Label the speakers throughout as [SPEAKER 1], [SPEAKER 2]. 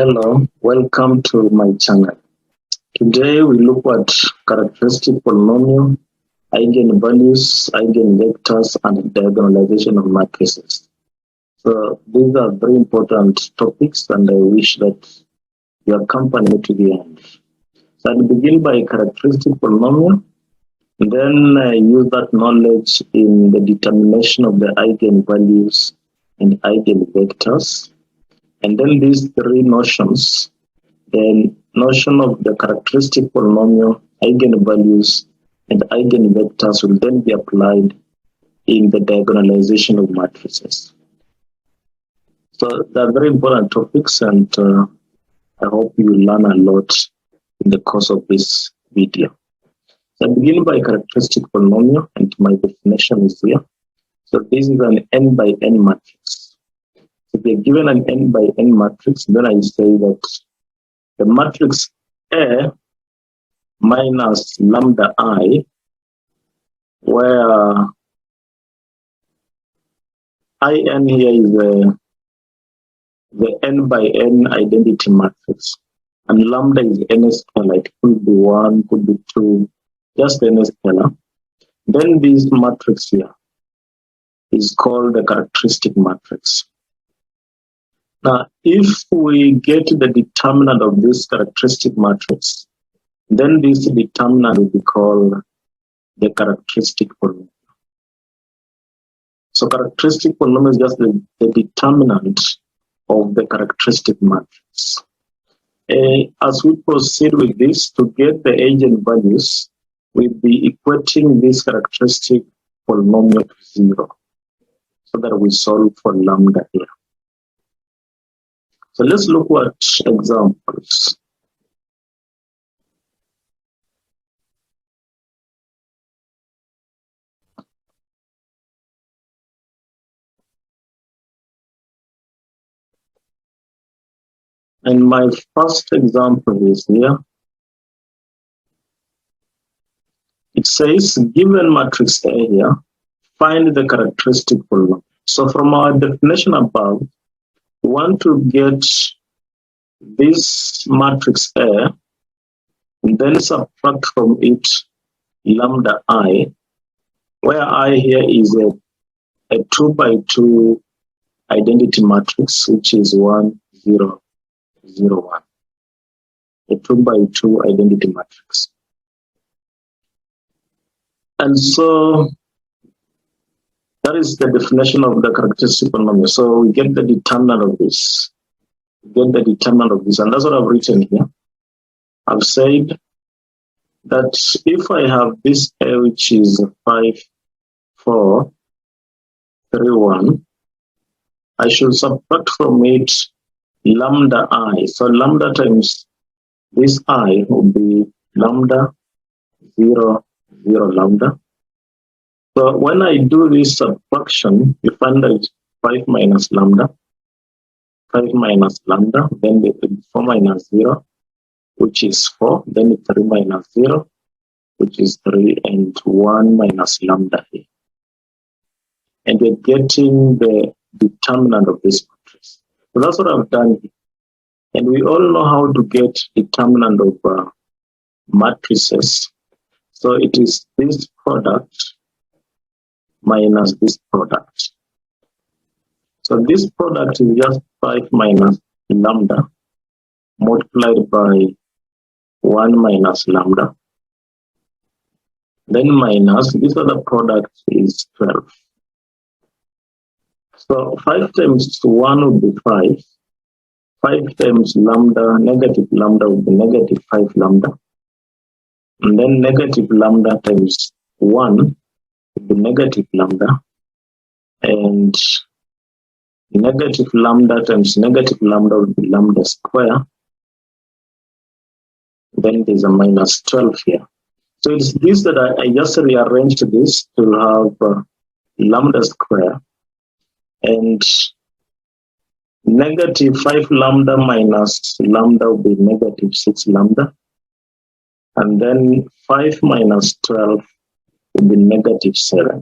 [SPEAKER 1] Hello, welcome to my channel. Today we look at characteristic polynomial, eigenvalues, eigenvectors, and diagonalization of matrices. So these are very important topics, and I wish that you accompany me to the end. So I'll begin by characteristic polynomial, then use that knowledge in the determination of the eigenvalues and eigenvectors. And then these three notions, the notion of the characteristic polynomial, eigenvalues, and eigenvectors will then be applied in the diagonalization of matrices. So they are very important topics, and I hope you learn a lot in the course of this video. So I begin by characteristic polynomial, and my definition is here. So this is an n by n matrix. If we are given an n by n matrix, then I say that the matrix A minus lambda I, where In here is the n by n identity matrix, and lambda is n scalar. It could be 1, could be 2, just n scalar. Then this matrix here is called the characteristic matrix. Now, if we get the determinant of this characteristic matrix, then this determinant will be called the characteristic polynomial. So characteristic polynomial is just the determinant of the characteristic matrix. As we proceed with this, to get the eigenvalues, we'll be equating this characteristic polynomial to 0, so that we solve for lambda here. So let's look at examples. And my first example is here. It says, given matrix A here, find the characteristic polynomial. So from our definition above, we want to get this matrix A and then subtract from it lambda I, where I here is a 2 by 2 identity matrix, which is 1, 0, 0, 1. A 2 by 2 identity matrix. And so that is the definition of the characteristic polynomial. So we get the determinant of this. And that's what I've written here. I've said that if I have this A, which is 5, 4, 3, 1, I should subtract from it lambda I. So lambda times this I will be lambda 0, 0, lambda. So when I do this subtraction, you find that 5 minus lambda, 5 minus lambda, then the 4 minus 0, which is 4, then 3 minus 0, which is 3, and 1 minus lambda here. And we're getting the determinant of this matrix. So that's what I've done here. And we all know how to get determinant of matrices. So it is this product minus this product. So this product is just 5 minus lambda multiplied by 1 minus lambda. Then minus this other product is 12. So 5 times 1 would be 5. 5 times lambda, negative lambda would be negative 5 lambda. And then negative lambda times 1 would be negative lambda, and negative lambda times negative lambda would be lambda square. Then there's a minus 12 here. So it's this that I just rearranged this to have lambda square, and negative 5 lambda minus lambda will be negative 6 lambda, and then 5 minus 12 will be negative 7.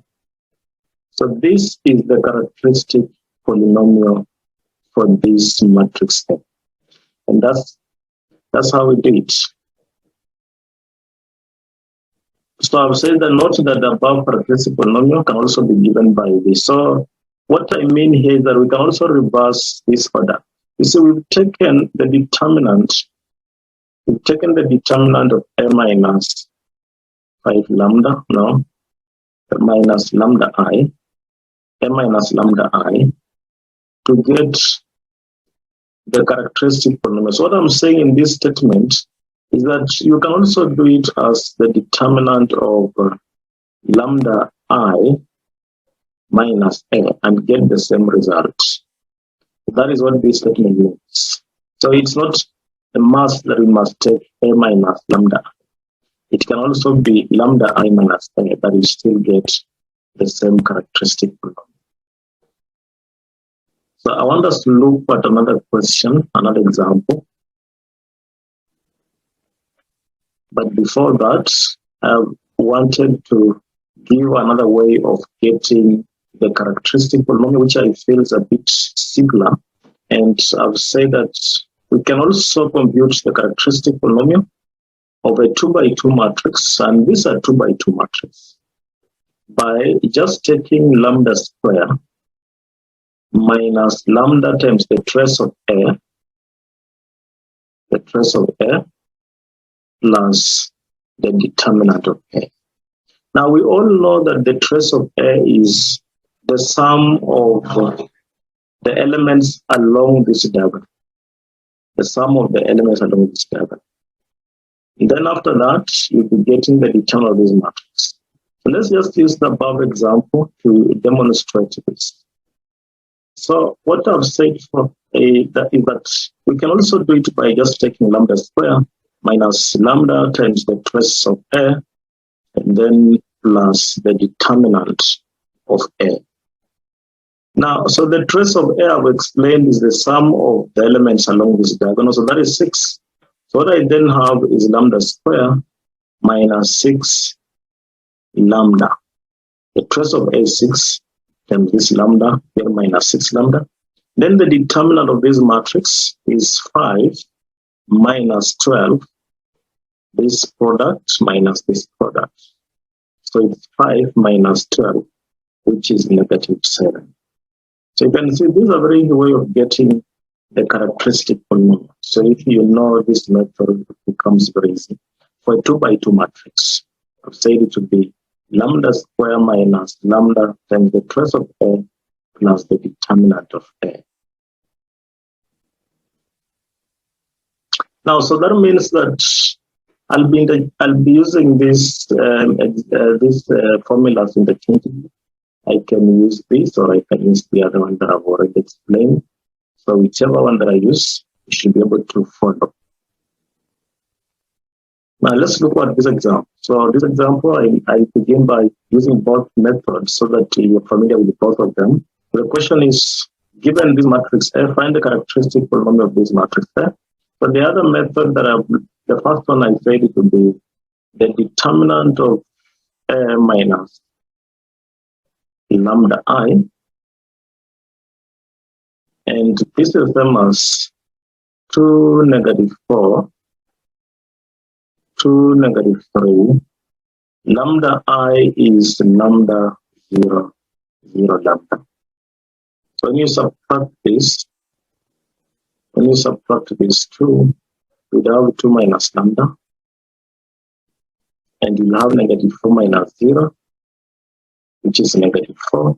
[SPEAKER 1] So this is the characteristic polynomial for this matrix. And that's how we do it. So I've said that note that the above characteristic polynomial can also be given by this. So what I mean here is that we can also reverse this order. You see, we've taken the determinant of A minus 5 lambda, no, minus lambda I, A minus lambda I, to get the characteristic polynomial. So what I'm saying in this statement is that you can also do it as the determinant of lambda I minus A and get the same result. That is what this statement means. So it's not a must that we must take A minus lambda. It can also be lambda I minus A, but you still get the same characteristic polynomial. So I want us to look at another question, another example. But before that, I wanted to give another way of getting the characteristic polynomial, which I feel is a bit simpler. And I've said that we can also compute the characteristic polynomial of a 2 by 2 matrix, and these are 2 by 2 matrix, by just taking lambda square minus lambda times the trace of A, plus the determinant of A. Now we all know that the trace of A is the sum of the elements along this diagonal. The sum of the elements along this diagonal. And then after that, you'll be getting the determinant of this matrix. So let's just use the above example to demonstrate this. So what I've said for is that we can also do it by just taking lambda square minus lambda times the trace of A, and then plus the determinant of A. Now, so the trace of A I've explained is the sum of the elements along this diagonal, so that is 6. So what I then have is lambda square minus 6 lambda. The trace of A is 6 times this lambda, here minus 6 lambda. Then the determinant of this matrix is 5 minus 12, this product minus this product. So it's 5 minus 12, which is negative 7. So you can see this is a very easy way of getting the characteristic polynomial. So if you know this method, it becomes very easy. For a 2 by 2 matrix, I've said it to be lambda square minus lambda times the trace of A plus the determinant of A. Now, so that means that I'll be using this formulas interchangeably. I can use this, or I can use the other one that I've already explained. So whichever one that I use, you should be able to follow. Now let's look at this example. So this example, I begin by using both methods so that you're familiar with both of them. The question is, given this matrix A, find the characteristic polynomial of this matrix A. But the other method the first one I said it would be the determinant of A minus lambda I, and this is them as 2, negative 4, 2, negative 3. Lambda I is lambda 0, 0 lambda. So when you subtract this, this 2, you have 2 minus lambda, and you have negative 4 minus 0, which is negative 4.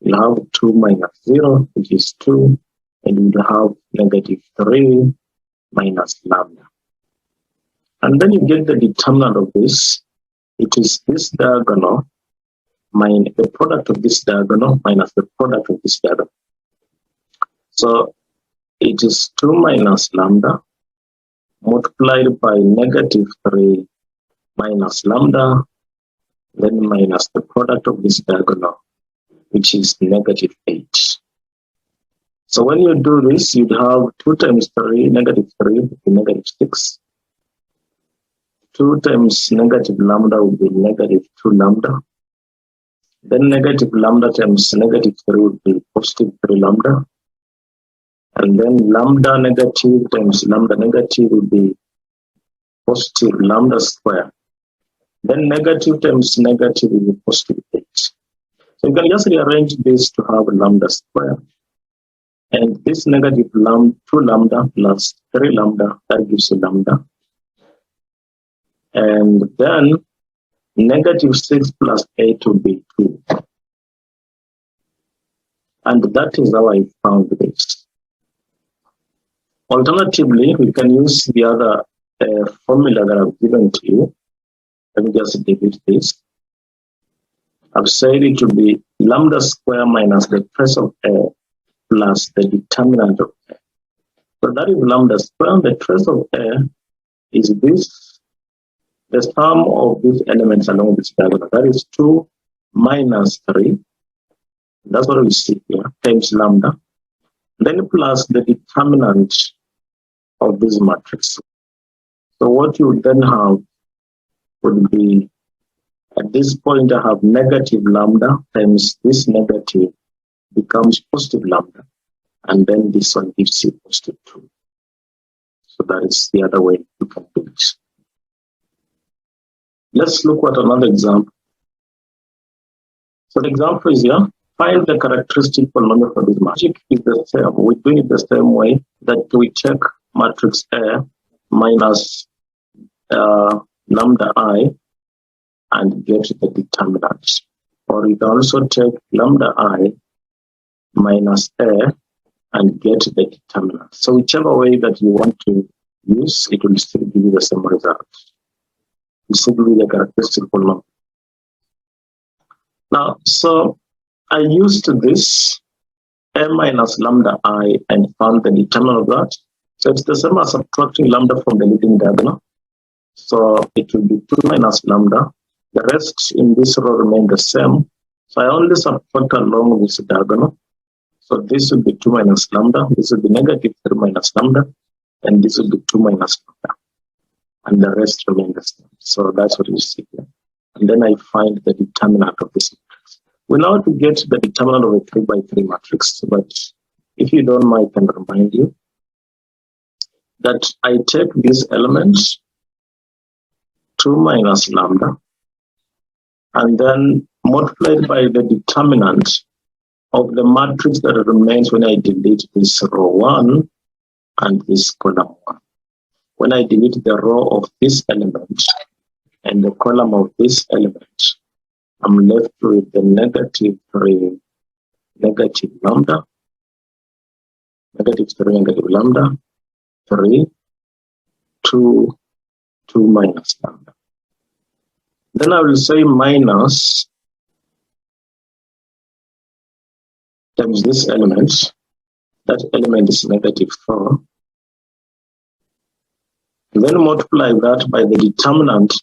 [SPEAKER 1] You have 2 minus 0, which is 2, and you have negative 3 minus lambda. And then you get the determinant of this. It is this diagonal minus the product of this diagonal minus the product of this diagonal. So it is 2 minus lambda multiplied by negative 3 minus lambda, then minus the product of this diagonal, which is negative 8. So when you do this, you'd have 2 times 3, negative 3 would be negative 6. 2 times negative lambda would be negative 2 lambda. Then negative lambda times negative 3 would be positive 3 lambda. And then lambda negative times lambda negative will be positive lambda square. Then negative times negative will be positive 8. So you can just rearrange this to have lambda square. And this negative lambda, 2 lambda plus 3 lambda, that gives you lambda. And then negative 6 plus 8 will be 2. And that is how I found this. Alternatively, we can use the other formula that I've given to you. Let me just delete this. I've said it will be lambda square minus the trace of A plus the determinant of A. So that is lambda square. The trace of A is this, the sum of these elements along this diagonal. That is 2 minus 3. That's what we see here, times lambda. Then plus the determinant of this matrix. So what you would then have would be, at this point I have negative lambda times this negative becomes positive lambda. And then this one gives you positive 2. So that is the other way you can do it. Let's look at another example. So the example is here. Find the characteristic polynomial for this matrix. Is the same. We do it the same way that we check matrix A minus lambda I and get the determinant. Or you can also take lambda I minus A and get the determinant. So whichever way that you want to use, it will still give you the same result. It's simply the characteristic polynomial. Now, so I used this A minus lambda I and found the determinant of that. So it's the same as subtracting lambda from the leading diagonal. So it will be 2 minus lambda. The rest in this row remain the same. So I only subtract along this diagonal. So this will be 2 minus lambda. This will be negative 3 minus lambda. And this will be 2 minus lambda. And the rest remain the same. So that's what you see here. And then I find the determinant of this matrix. We now have to get the determinant of a 3 by 3 matrix. But if you don't mind, I can remind you that I take these elements, 2 minus lambda, and then multiplied by the determinant of the matrix that remains when I delete this row 1 and this column 1. When I delete the row of this element and the column of this element, I'm left with the negative 3, negative lambda, negative 3, negative lambda, 3, 2, 2 minus lambda. Then I will say minus times this element. That element is negative 4. And then multiply that by the determinant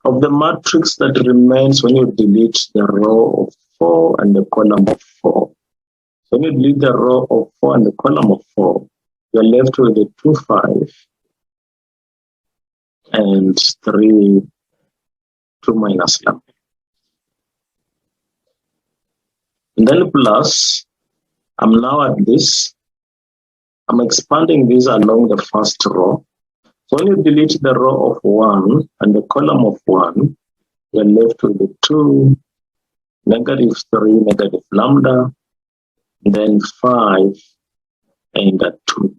[SPEAKER 1] of the matrix that remains when you delete the row of 4 and the column of 4. So when you delete the row of 4 and the column of 4, you're left with the 2, 5 and 3, 2 minus lambda. And then plus, I'm now at this. I'm expanding this along the first row. So when you delete the row of 1 and the column of 1, you're left with the 2, negative 3, negative lambda, then 5, and a 2.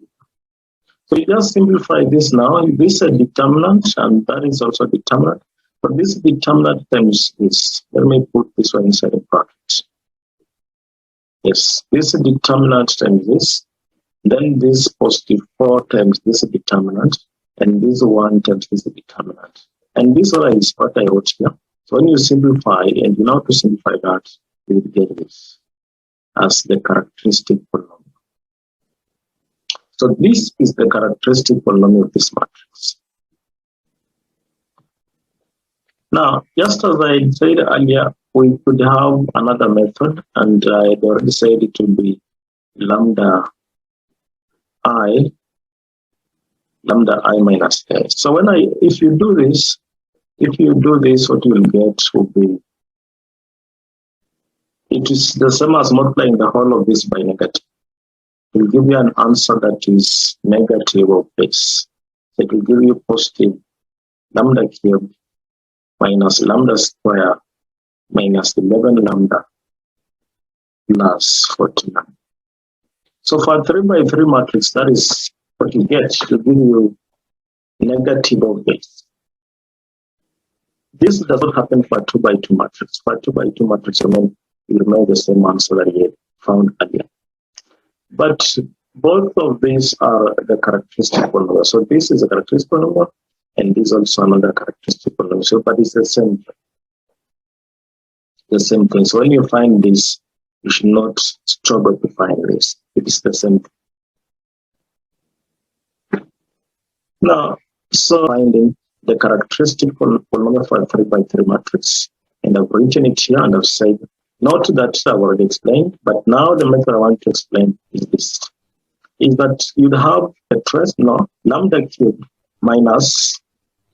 [SPEAKER 1] So you just simplify this now. This is a determinant, and that is also a determinant. But this determinant times this. Let me put this one inside a bracket. Yes, this is determinant times this. Then this positive 4 times this determinant. And this 1 times this determinant. And this one is what I wrote here. So when you simplify, and you know how to simplify that, you will get this as the characteristic polynomial. So this is the characteristic polynomial of this matrix. Now, just as I said earlier, we could have another method, and I had already said it will be lambda I minus A. So if you do this, what you will get will be, it is the same as multiplying the whole of this by negative. it will give you an answer that is negative of this. So it will give you positive lambda cubed minus lambda square minus 11 lambda plus 49. So for a 3 by 3 matrix, that is what you get. It will give you negative of this. This does not happen for a 2 by 2 matrix. For a 2 by 2 matrix, you remain the same answer that you found earlier. But both of these are the characteristic polynomial. So this is a characteristic polynomial, and this is also another characteristic polynomial. So, but it's the same thing. The same thing. So when you find this, you should not struggle to find this. It is the same thing. Now, so finding the characteristic polynomial for a 3 by 3 matrix, and I've written it here, and I've said, not that I've already explained, but now the method I want to explain is this. Is that you'd have a trace, lambda cubed minus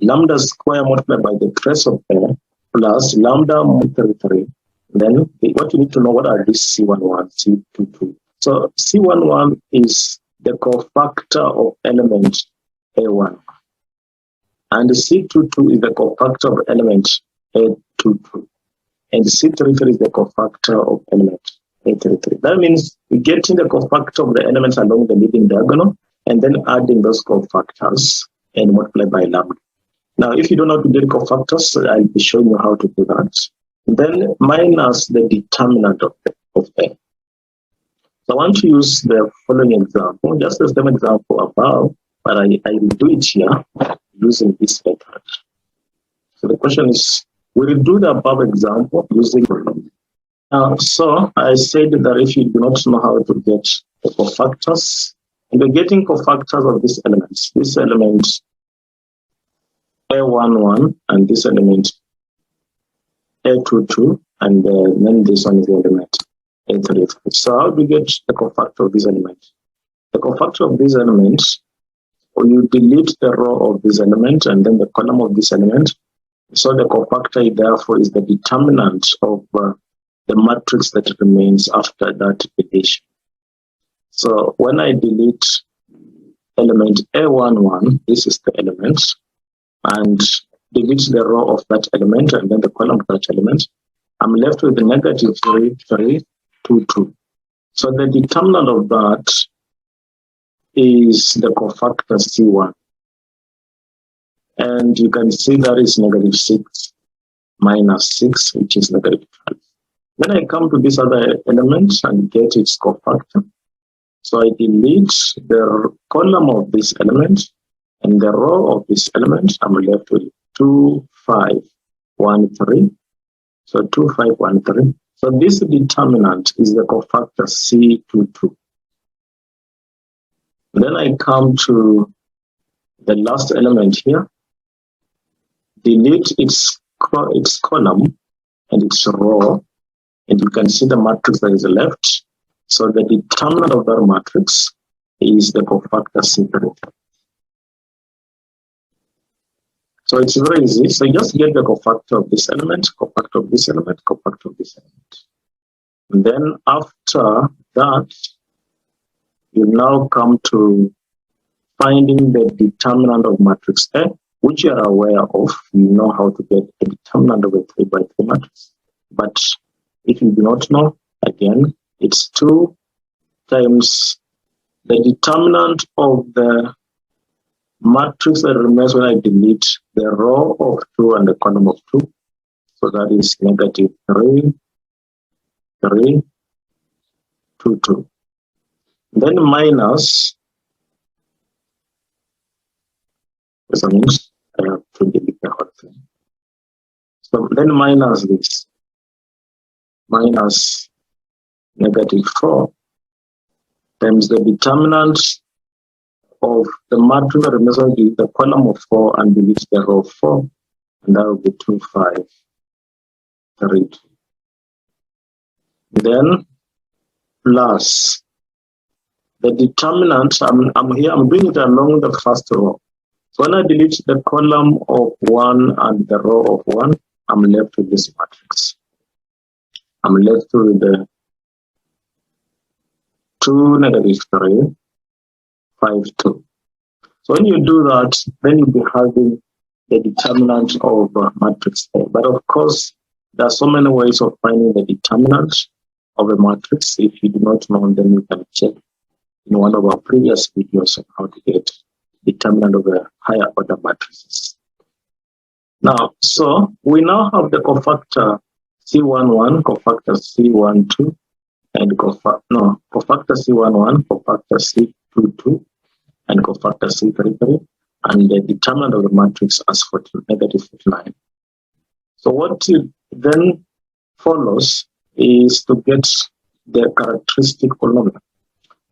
[SPEAKER 1] lambda square multiplied by the trace of n plus lambda multiplied 3. Then what you need to know, what are these C11, C22? So C11 is the cofactor of element A1. And C22 is the cofactor of element A22. And C33 is the cofactor of element A33. That means we're getting the cofactor of the elements along the leading diagonal and then adding those cofactors and multiply by lambda. Now, if you don't know how to get cofactors, I'll be showing you how to do that. Then minus the determinant of A. So I want to use the following example, just the same example above, but I will do it here using this method. So the question is, will you do the above example using so I said that if you do not know how to get the cofactors, and you're getting cofactors of these elements, this element A11 and this element A22, and then this one is the element A33. So how do you get the cofactor of this element? The cofactor of these elements, or you delete the row of this element and then the column of this element. So the cofactor, therefore, is the determinant of the matrix that remains after that deletion. So when I delete element A11, this is the element, and delete the row of that element and then the column of that element, I'm left with the negative 3, 3, 2, 2. So the determinant of that is the cofactor C1. And you can see that is negative 6 minus 6, which is negative 5. Then I come to this other element and get its cofactor. So I delete the column of this element and the row of this element. I'm left with 2, 5, 1, 3. So 2, 5, 1, 3. So this determinant is the cofactor C22. Then I come to the last element here. Delete its column and its row, and you can see the matrix that is left. So the determinant of that matrix is the cofactor C33. So it's very easy. So just get the cofactor of this element, cofactor of this element, cofactor of this element. And then after that, you now come to finding the determinant of matrix A, which you are aware of. You know how to get a determinant of a 3 by 3 matrix. But if you do not know, again, it's 2 times the determinant of the matrix that remains when I delete the row of 2 and the column of 2. So that is negative 3, 3, 2, 2. Then minus, this means I have to delete the whole thing. So then minus this, minus negative 4 times the determinant of the matrix that remains when delete the column of 4 and delete the row of 4, and that will be 2, 5, 3, 2. Then plus the determinant, I'm here, I'm doing it along the first row. So when I delete the column of 1 and the row of 1, I'm left with this matrix. I'm left with the 2, negative 3, 5, 2. So when you do that, then you'll be having the determinant of matrix A. But of course, there are so many ways of finding the determinant of a matrix. If you do not know, then you can check in one of our previous videos on how to get determinant of a higher order matrices. Now, so we now have the cofactor C11, cofactor C12, and cofactor C11, cofactor C22, and cofactor C33, and the determinant of the matrix as negative 49. So what then follows is to get the characteristic polynomial.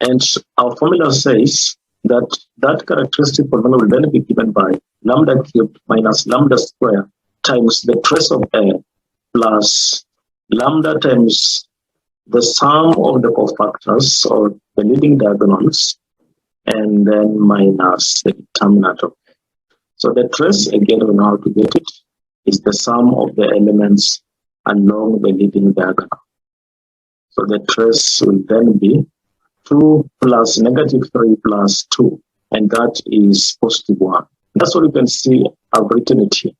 [SPEAKER 1] And our formula says that that characteristic polynomial will then be given by lambda cubed minus lambda square times the trace of A plus lambda times the sum of the cofactors or the leading diagonals, and then minus the determinant of A. So the trace, again, we know how to get it, is the sum of the elements along the leading diagonal. So the trace will then be 2 plus negative 3 plus 2, and that is positive 1. That's what you can see. I've written it here.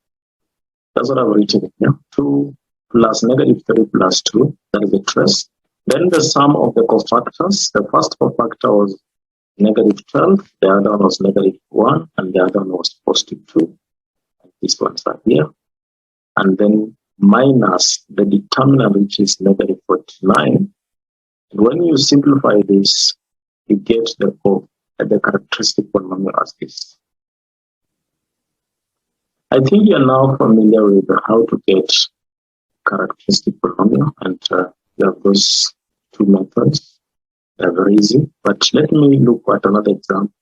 [SPEAKER 1] That's what I've written here. 2 plus negative 3 plus 2, that is the trace. Then the sum of the cofactors. The first cofactor was negative 12, the other one was negative 1, and the other one was positive 2. And these ones are here. And then minus the determinant, which is negative 49. And when you simplify this, you get the characteristic polynomial as this. I think you are now familiar with how to get characteristic polynomial, and you have those two methods. They're very easy, but let me look at another example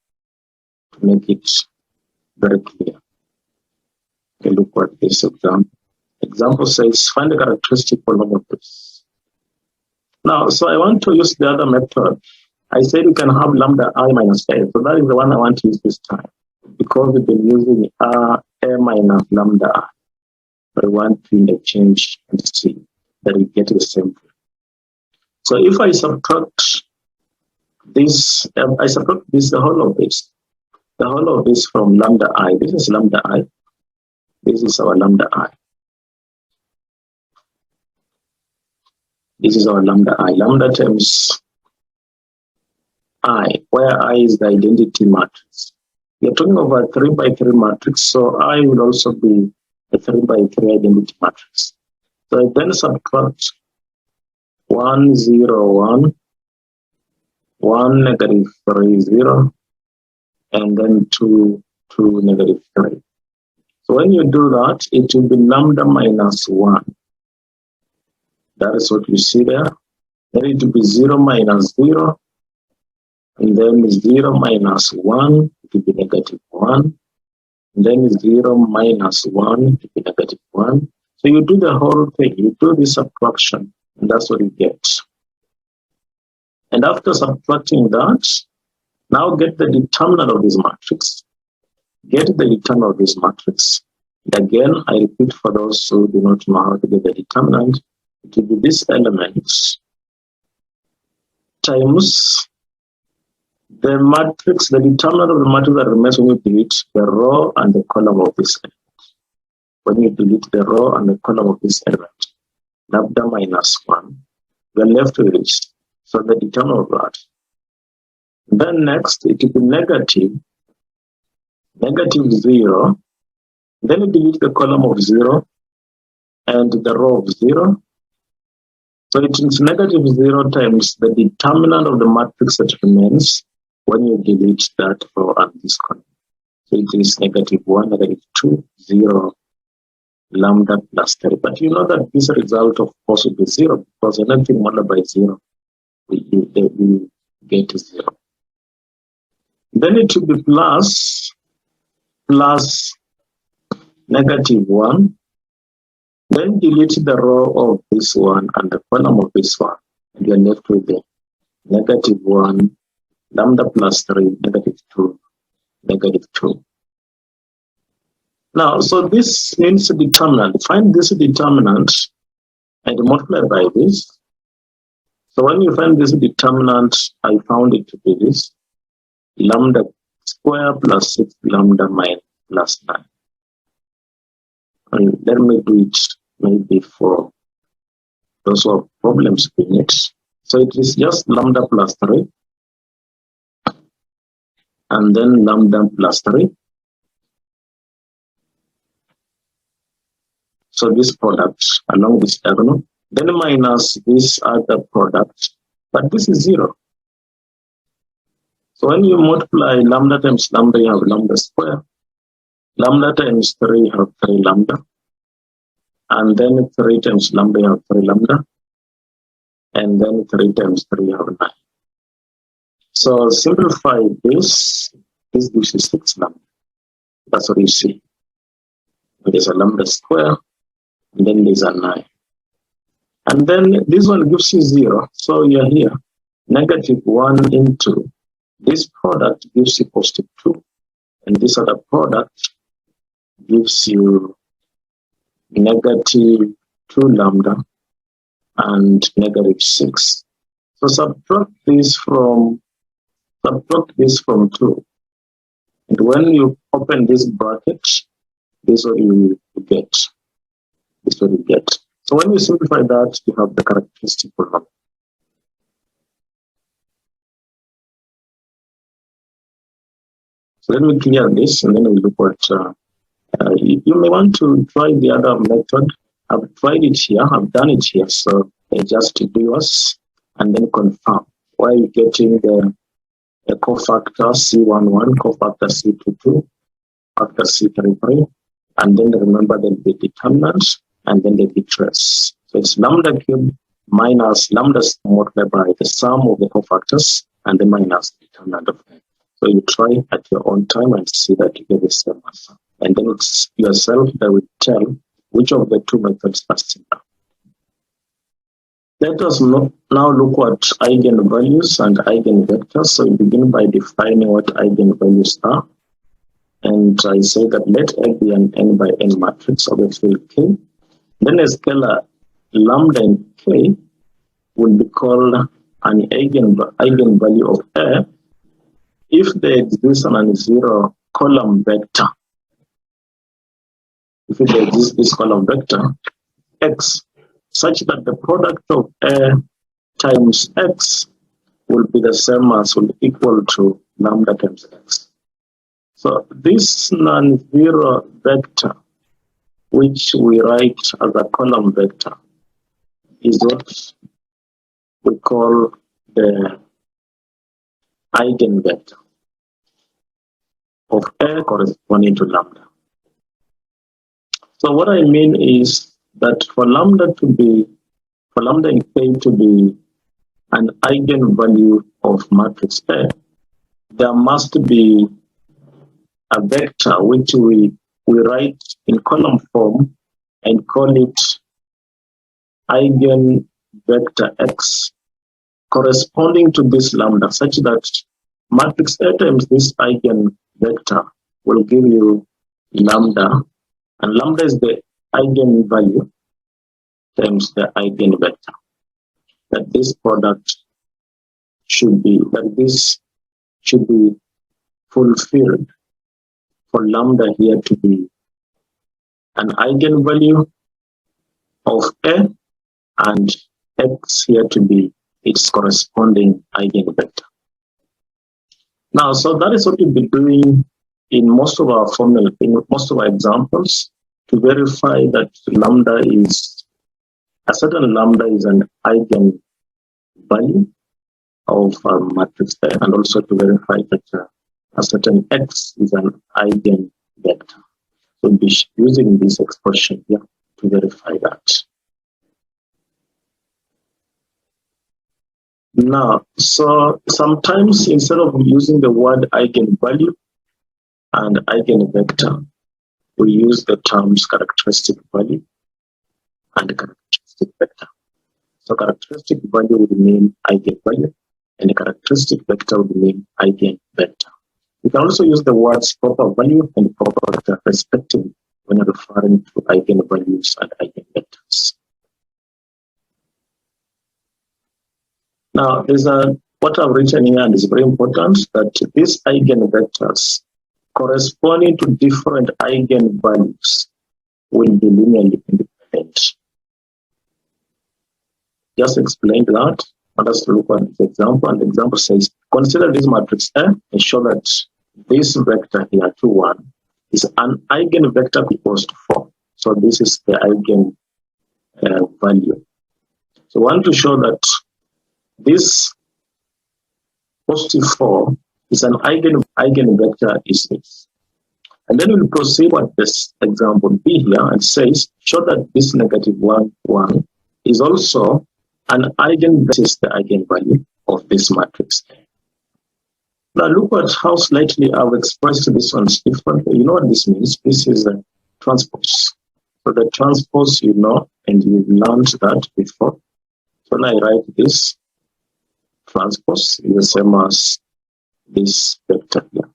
[SPEAKER 1] to make it very clear. Okay, look at this example. Example says, find the characteristic polynomial of this. Now, so I want to use the other method. I said you can have lambda I minus A. So that is the one I want to use this time, because we've been using A minus lambda I. But I want to interchange and see that we get the same thing. So if I subtract this, the whole of this from lambda I. This is lambda I. This is our lambda I. This is our lambda I. Lambda times I, where I is the identity matrix. We're talking about a 3 by 3 matrix, so I will also be a 3 by 3 identity matrix. So I then subtract 1, 0, 1, 1, negative 3, 0, and then 2, 2, negative 3. So when you do that, it will be lambda minus 1. That is what you see there. Then it will be 0 minus 0, and then 0 minus 1, it will be negative 1, and then 0 minus 1, it will be negative 1. So you do the whole thing, you do this subtraction, and that's what you get. And after subtracting that, now get the determinant of this matrix. Get the determinant of this matrix. And again, I repeat for those who do not know how to get the determinant, it will be this element times the matrix, the determinant of the matrix that remains when you delete the row and the column of this element. When you delete the row and the column of this element, lambda minus 1, we are left with this. So the determinant of that. Then next, it will be negative 0. Then you delete the column of 0 and the row of 0. So it is negative 0 times the determinant of the matrix that remains when you delete that row and this column. So it is negative 1, negative 2, 0, lambda plus 3. But you know that this result, of course, will be 0, because anything multiplied by 0, we get 0. Then it will be plus negative 1. Then delete the row of this one and the column of this one, and you're left with the negative 1, lambda plus 3, negative 2, negative 2. Now, so this means a determinant. Find this determinant and multiply by this. So when you find this determinant, I found it to be this lambda square plus 6 lambda minus plus 9. And let me do it maybe for those who have problems with it. So it is just lambda plus 3 and then lambda plus 3. So this product along this diagonal, then minus this other product, but this is 0. So when you multiply lambda times lambda, you have lambda square. Lambda times 3, you have 3 lambda. And then 3 times lambda, you have 3 lambda. And then 3 times 3, you have 9. So simplify this. This gives you 6 lambda. That's what you see. There's a lambda square, and then there's a 9. And then this one gives you 0. So you're here. Negative 1 into this product gives you positive 2. And this other product gives you negative 2 lambda and negative 6. So subtract this from 2. And when you open this bracket, this is what you get. This is what you get. So when you simplify that, you have the characteristic polynomial. So let me clear this, and then we'll look at. You may want to try the other method. I've tried it here. I've done it here. So just do yours and then confirm. Where you're getting the cofactor C11, cofactor C22, factor C33, and then remember the determinants and then the trace. So it's lambda cubed minus lambda multiplied by the sum of the cofactors and the minus determinant of n. So you try at your own time and see that you get the same answer. And then it's yourself that will tell which of the two methods are similar. Let us now look at eigenvalues and eigenvectors. So we begin by defining what eigenvalues are. And I say that let A be an n by n matrix of the field K. Then a scalar lambda in K will be called an eigenvalue of A if there exists an non-zero column vector. If there exists this column vector X, such that the product of A times X will be the same as will equal to lambda times X. So this non-zero vector, which we write as a column vector, is what we call the eigenvector of A corresponding to lambda. So what I mean is that for lambda in K to be an eigenvalue of matrix A, there must be a vector which we write in column form and call it eigenvector X corresponding to this lambda, such that matrix A times this eigenvector will give you lambda, and lambda is the eigenvalue times the eigenvector. That this product should be, fulfilled for lambda here to be an eigenvalue of A and X here to be its corresponding eigenvector. Now, so that is what we'll be doing in most of our formula, in most of our examples, to verify that a certain lambda is an eigenvalue of a matrix A, and also to verify that a certain X is an eigenvector. So we'll be using this expression here to verify that. Now, so sometimes instead of using the word eigenvalue and eigenvector, we use the terms characteristic value and characteristic vector. So characteristic value would mean eigenvalue, and the characteristic vector would mean eigenvector. We can also use the words proper value and proper vector respectively when referring to eigenvalues and eigenvectors. Now, what I've written here, and is very important, that these eigenvectors corresponding to different eigenvalues will be linearly independent. Just explained that. Let us look at the example. And the example says, consider this matrix A and show that this vector here, 2, 1, is an eigenvector equals to 4. So this is the eigen value. So I want to show that this positive 4 is an eigenvector is this. And then we'll proceed with this example B here and says, show that this negative 1, 1 is also an eigenvector, is the eigenvalue of this matrix. Now look at how slightly I've expressed this one differently. You know what this means? This is a transpose. So the transpose, you know, and you've learned that before. So when I write this, transpose is the same as this vector here.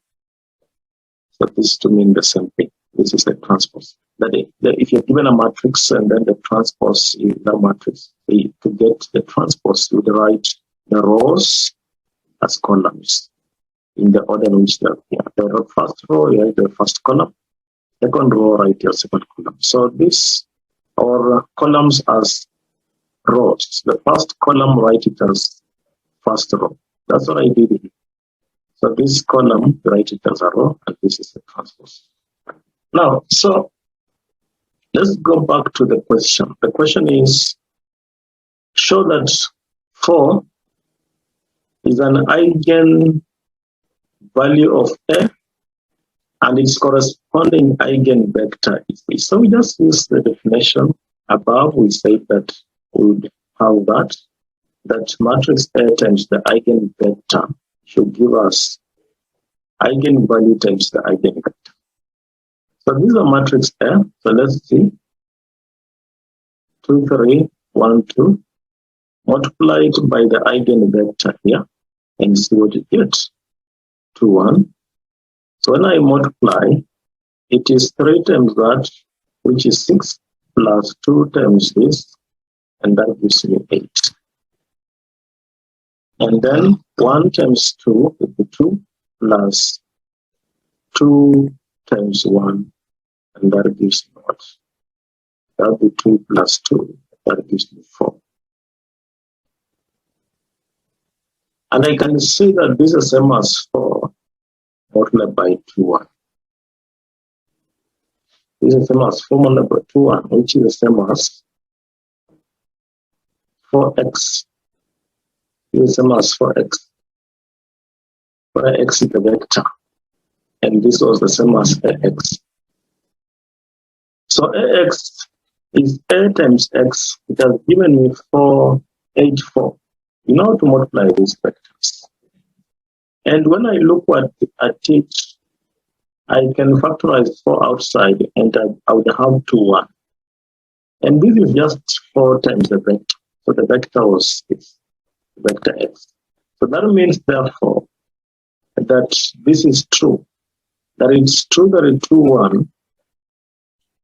[SPEAKER 1] So this to mean the same thing. This is the transpose. If you're given a matrix and then the transpose is the matrix, to get the transpose, you would write the rows as columns in the order in which they're here. The first row, you write the first column. Second row, write your second column. So this, or columns as rows. The first column, write it as first row. That's what I did here. So this column, write it as a row, and this is the transpose. Now, so let's go back to the question. The question is, show that 4 is an eigenvalue of A, and its corresponding eigenvector is B. So we just use the definition above. We say that we would have that matrix A times the eigenvector should give us eigenvalue times the eigenvector. So this is a matrix A. So let's see. 2, 3, 1, 2. Multiply it by the eigenvector here and see what you get. 2, 1. So when I multiply, it is 3 times that, which is 6, plus 2 times this, and that gives me 8. And then 1 times 2 will be 2, plus 2 times 1, and that gives me what? That will be 2 plus 2, that gives me 4. And I can see that this is the same as 4 multiplied by 2, 1. This is the same as 4 multiplied by 2, 1, which is the same as 4x. This is the same as 4x. 4x is the vector. And this was the same as ax. So ax is A times x. It has given me 4, 8, 4. You know how to multiply these vectors. And when I look at it, I can factorize 4 outside, and I would have 2, 1. And this is just 4 times the vector. So the vector was this, vector x. So that means, therefore, that this is true. That it's true that 2, 1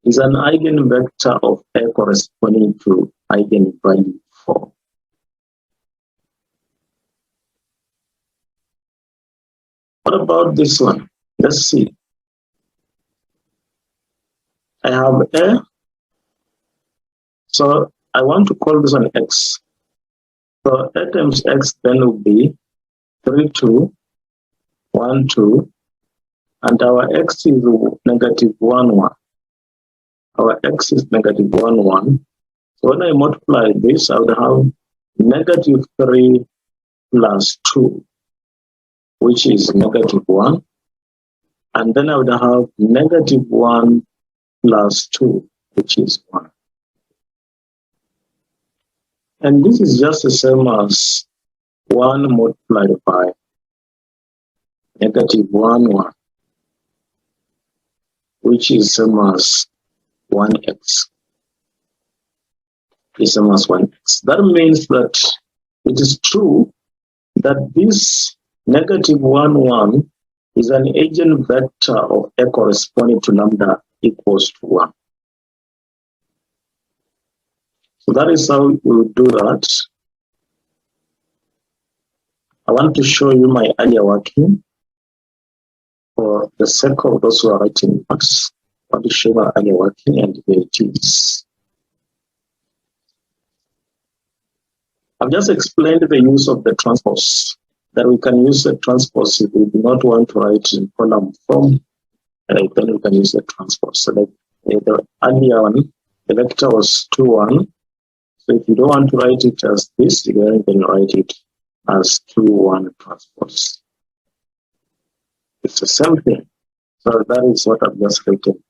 [SPEAKER 1] is an eigenvector of A corresponding to eigenvalue 4. What about this one? Let's see. I have A. So I want to call this one x. So A times x then will be 3, 2, 1, 2. And our x is negative 1, 1. Our x is negative 1, 1. So when I multiply this, I would have negative 3 plus 2, which is negative 1. And then I would have negative 1 plus 2, which is 1. And this is just the same as 1 multiplied by negative 1, 1, which is same as 1x. Is same as 1x. That means that it is true that this negative 1, 1 is an eigenvector of A corresponding to lambda equals to 1. So that is how we will do that. I want to show you my earlier working for the sake of those who are writing notes. I want to show my earlier working, and here it is. I've just explained the use of the transpose, that we can use the transpose if we do not want to write in column form, then we can use the transpose. So like the earlier one, the vector was 2, 1. So if you don't want to write it as this, you can write it as 2, 1 transpose. It's the same thing. So that is what I've just written.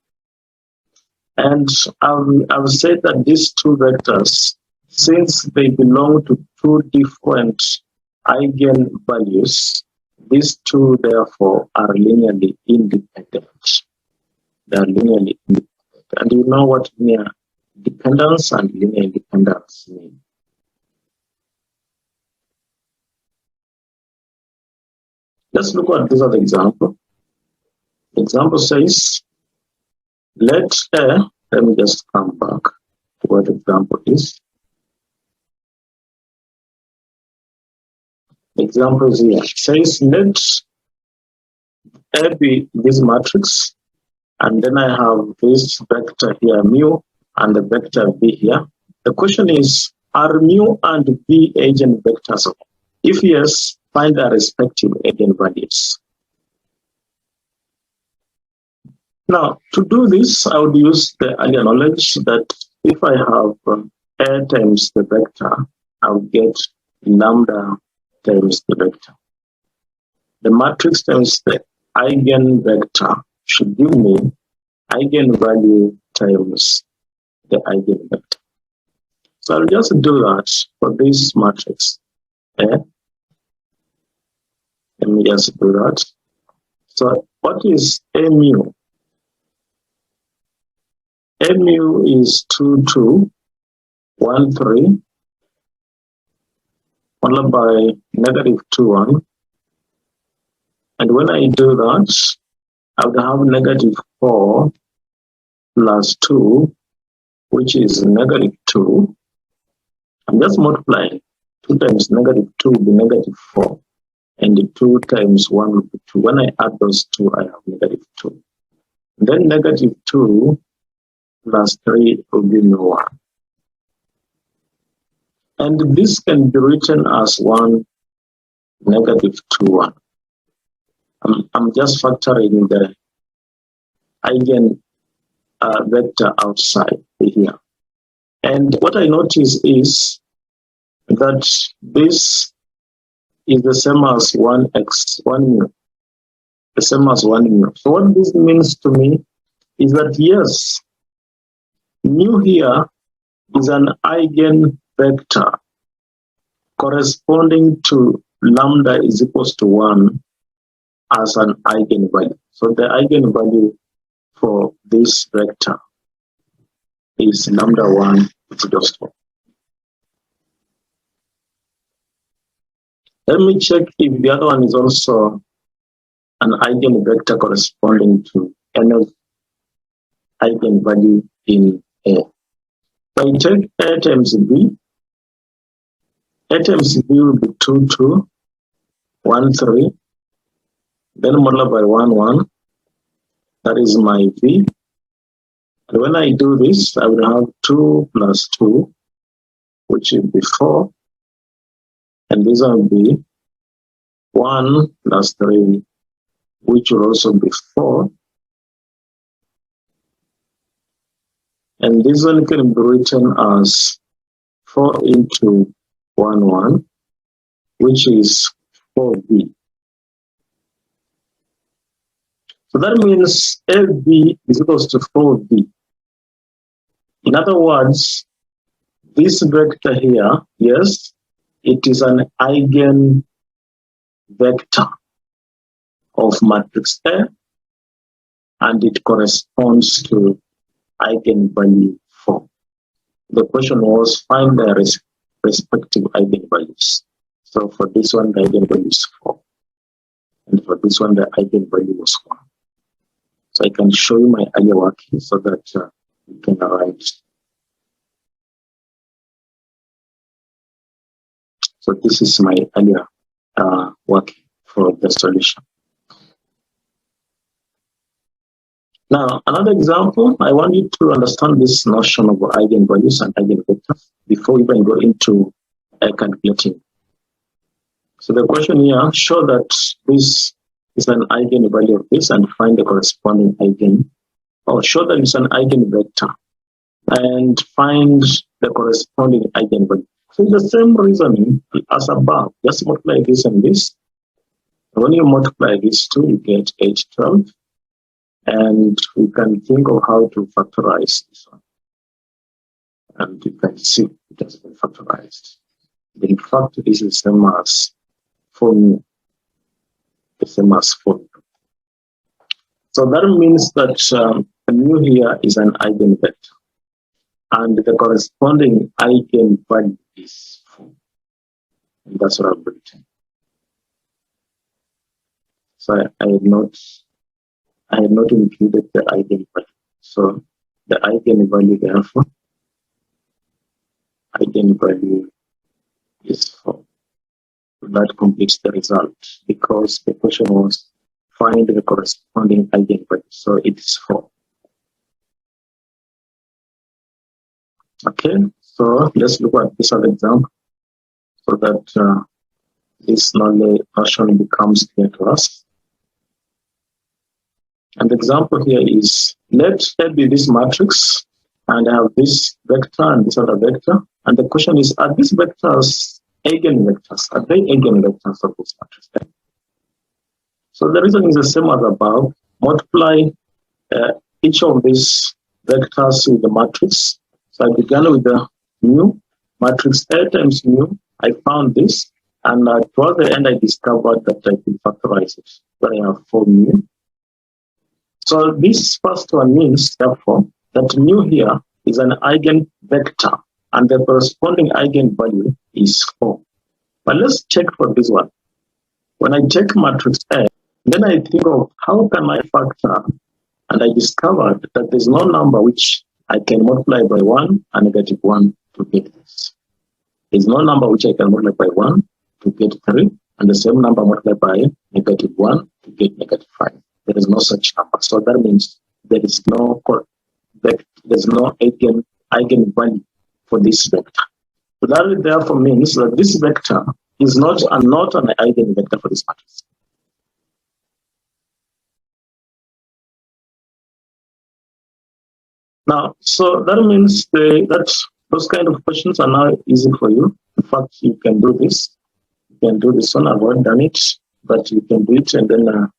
[SPEAKER 1] And I've said that these two vectors, since they belong to two different eigenvalues, these two therefore are linearly independent. They are linearly independent. And you know what linear dependence and linear independence mean. Let's look at this other example. The example says, let me just come back to what the example is. The example is here. It says, let A be this matrix, and then I have this vector here, mu, and the vector v here. The question is, are mu and v eigenvectors? If yes, find their respective eigenvalues. Now, to do this, I would use the earlier knowledge that if I have A times the vector, I will get lambda times the vector. The matrix times the eigenvector should give me eigenvalue times the eigenvector. So I'll just do that for this matrix. Let me just do that. So what is A mu? A mu is 2, 2, 1, 3, followed by negative 2, 1. And when I do that, I would have negative 4 plus 2, which is negative 2. I'm just multiplying. 2 times negative 2 will be negative 4. And 2 times 1 will be 2. When I add those two, I have negative 2. Then negative 2 plus 3 will be 1. And this can be written as 1, negative 2, 1. I'm just factoring the eigen vector outside here. And what I notice is that this is the same as 1x, 1 mu. The same as 1 mu. So what this means to me is that yes, mu here is an eigenvector corresponding to lambda is equals to 1 as an eigenvalue. So the eigenvalue for this vector is lambda 1 is just 1. Let me check if the other one is also an eigenvector corresponding to any eigenvalue in A. So I take A times B. A times B will be 2, 2, 1, 3. Then multiply by 1, 1. That is my V. And when I do this, I will have 2 plus 2, which will be 4. And this one will be 1 plus 3, which will also be 4. And this one can be written as 4 into 1, 1, which is 4b. So that means AB is equal to 4b. In other words, this vector here, yes, it is an eigenvector of matrix A, and it corresponds to eigenvalue 4. The question was find their respective eigenvalues. So for this one, the eigenvalue is 4. And for this one, the eigenvalue was 1. So I can show you my earlier work here so that you can arrive. So this is my earlier working for the solution. Now, another example, I want you to understand this notion of eigenvalues and eigenvectors before we even go into calculating. So the question here, show that this is an eigenvalue of this and find the corresponding eigen, or show that it's an eigenvector and find the corresponding eigenvalue. So the same reasoning as above, just multiply this and this. When you multiply these two, you get 8, 12. And we can think of how to factorize this one. And you can see it has been factorized. In fact, this is the same as 4 mu. The same as 4 mu. So that means that mu here is an eigenvector. And the corresponding eigenvalue is 4. And that's what I've written. So I have not included the eigenvalue. So the eigenvalue, therefore, eigenvalue is 4. That completes the result because the question was find the corresponding eigenvalue. So it is 4. Okay, so let's look at this other example so that this notion becomes clear to us. And the example here is, let there be this matrix, and I have this vector and this other vector. And the question is, are these vectors eigenvectors? Are they eigenvectors of this matrix? So the reason is the same as above. Multiply each of these vectors with the matrix. So I began with the mu, matrix A times mu. I found this, and toward the end I discovered that I could factorize it. So I have 4 mu. So this first one means, therefore, that mu here is an eigenvector, and the corresponding eigenvalue is 4. But let's check for this one. When I take matrix A, then I think of how can I factor, and I discovered that there's no number which I can multiply by 1 and negative 1 to get this. There's no number which I can multiply by 1 to get 3, and the same number multiplied by negative 1 to get negative 5. There is no such number. So that means there is no eigenvalue for this vector. So that therefore means that this vector is not an eigenvector for this matrix. Now, so that means that those kind of questions are now easy for you. In fact, you can do this. You can do this one. I've already done it, but you can do it, and then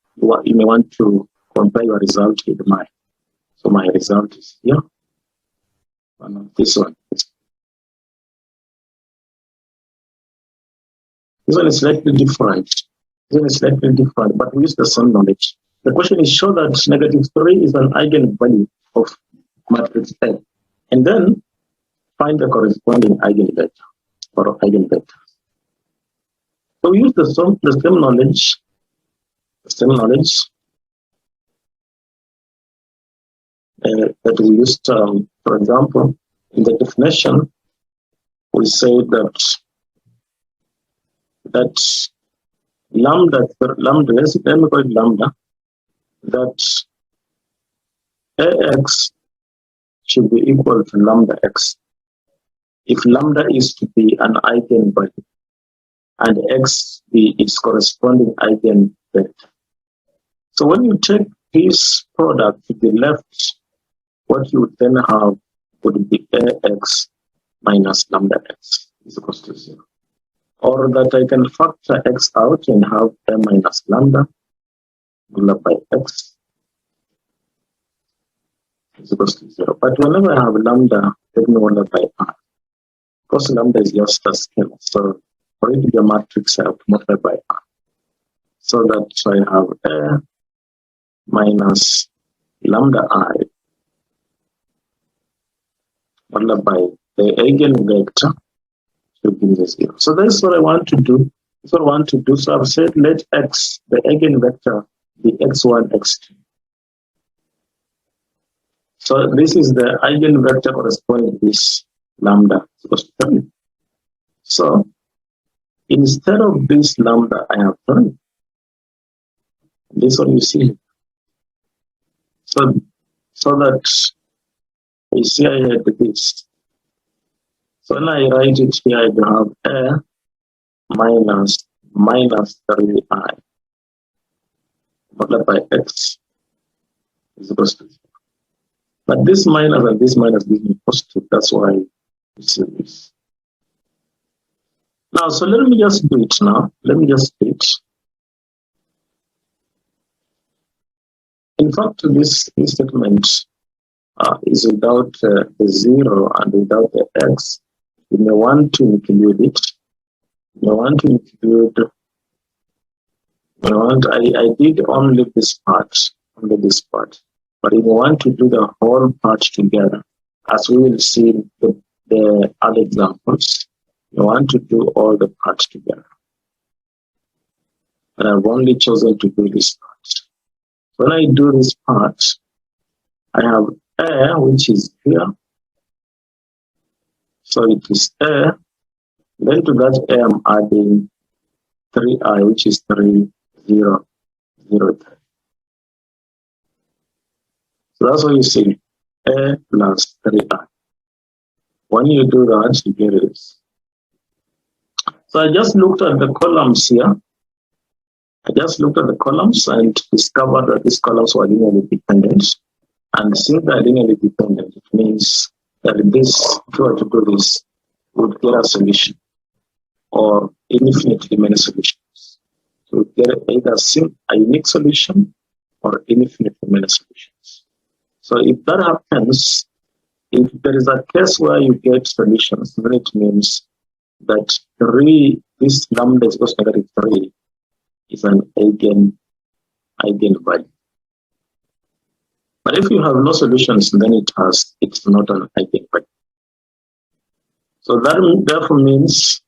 [SPEAKER 1] you may want to compare your result with mine. So my result is here. This one. This one is slightly different. This one is slightly different, but we use the same knowledge. The question is, show that negative 3 is an eigenvalue of matrix A, and then find the corresponding eigenvector or eigenvector. So we use the same knowledge. That we used, for example, in the definition, we say that lambda, let me call it lambda, that AX should be equal to lambda X. If lambda is to be an eigenvalue and X be its corresponding eigenvector. So when you take this product to the left, what you would then have would be AX minus lambda X is equal to 0. Or that I can factor X out and have A minus lambda by X is equal to 0. But whenever I have lambda, let me multiply by R. Because lambda is just a scalar. So for it to be a matrix, I have to multiply by R. So that I have A minus lambda I multiplied by the eigenvector to give me 0. So that's what I want to do. That's what I want to do. So I've said let X, the eigenvector, be X1, X2. So this is the eigenvector corresponding to this lambda equals to 3. So instead of this lambda, I have 3. This one you see. So that you see I had this. So when I write it here, I have a minus 3i multiplied by x is equals to 0. But this minus and this minus gives me positive. That's why you see this. Now, so let me just do it now. Let me just do it. In fact, this statement is without the 0 and without the x. You may want to include it. You may want to include. I did only this part, but if you want to do the whole part together, as we will see in the other examples, you want to do all the parts together. But I've only chosen to do this part. When I do this part, I have a, which is here. So it is a. Then to that a, I'm adding 3i, which is 3, 0, 0, 3. So that's what you see, a plus 3i. When you do that, you get this. So I just looked at the columns here. I just looked at the columns and discovered that these columns were linearly dependent. And since they're linearly dependent, it means that this, if you were to do this, would get a solution or infinitely many solutions. So we get either a unique solution or infinitely many solutions. So if that happens, if there is a case where you get solutions, then it means that 3, this lambda is equals to -3 is an eigenvalue. But if you have no solutions, then it's not an eigenvalue. So that therefore means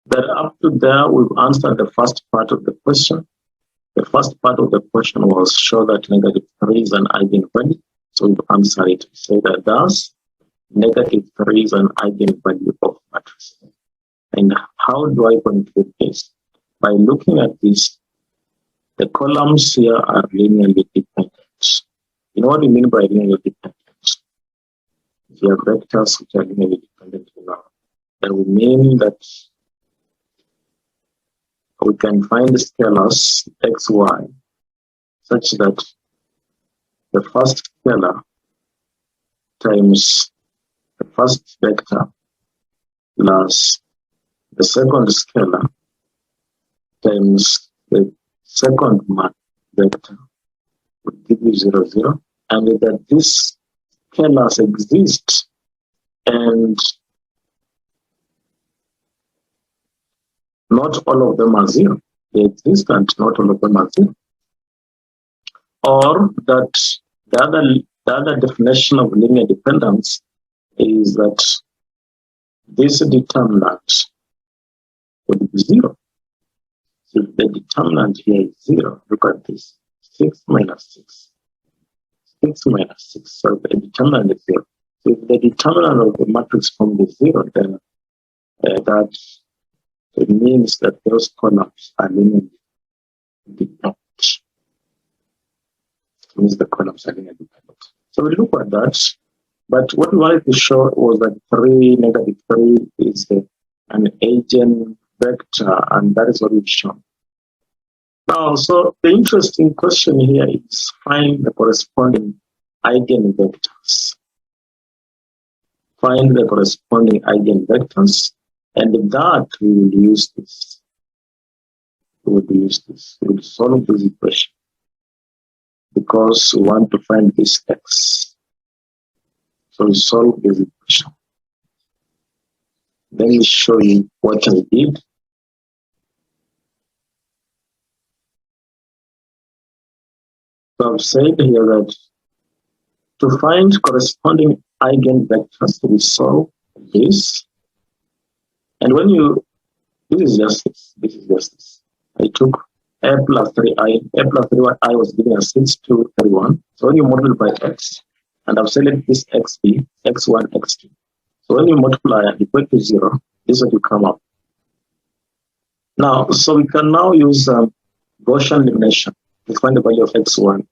[SPEAKER 1] that up to there we've answered the first part of the question. The first part of the question was show that -3 is an eigenvalue. So we've answered it. Say that thus -3 is an eigenvalue of matrix. And how do I conclude this? By looking at this, the columns here are linearly dependent. You know what we mean by linearly dependent? If you have vectors which are linearly dependent now, then we mean that we can find scalars x, y such that the first scalar times the first vector plus the second scalar times the second vector would give you 0, 0, and that these scalars exist and not all of them are 0. They exist and not all of them are 0. Or that the other definition of linear dependence is that this determinant would be 0. So the determinant here is 0. Look at this. 6 minus 6. 6 minus 6. So the determinant is 0. So if the determinant of the matrix form is 0, then that it means that those columns are linearly dependent. It means the columns are linearly dependent. So we look at that. But what we wanted to show was that -3 is an eigenvector, and that is what we've shown. Now, so the interesting question here is find the corresponding eigenvectors. Find the corresponding eigenvectors, and with that we will use this. We will solve this equation because we want to find this x. So we solve this equation. Let me show you what I did. So I've said here that to find corresponding eigenvectors, we solve this. And when you, this is just this. I took a plus 3i, was given as 6 to 31. So when you multiply x, and I've selected this x be x1, x2. So when you multiply and equal to 0, this is what you come up. Now, so we can now use Gaussian elimination to find the value of x1.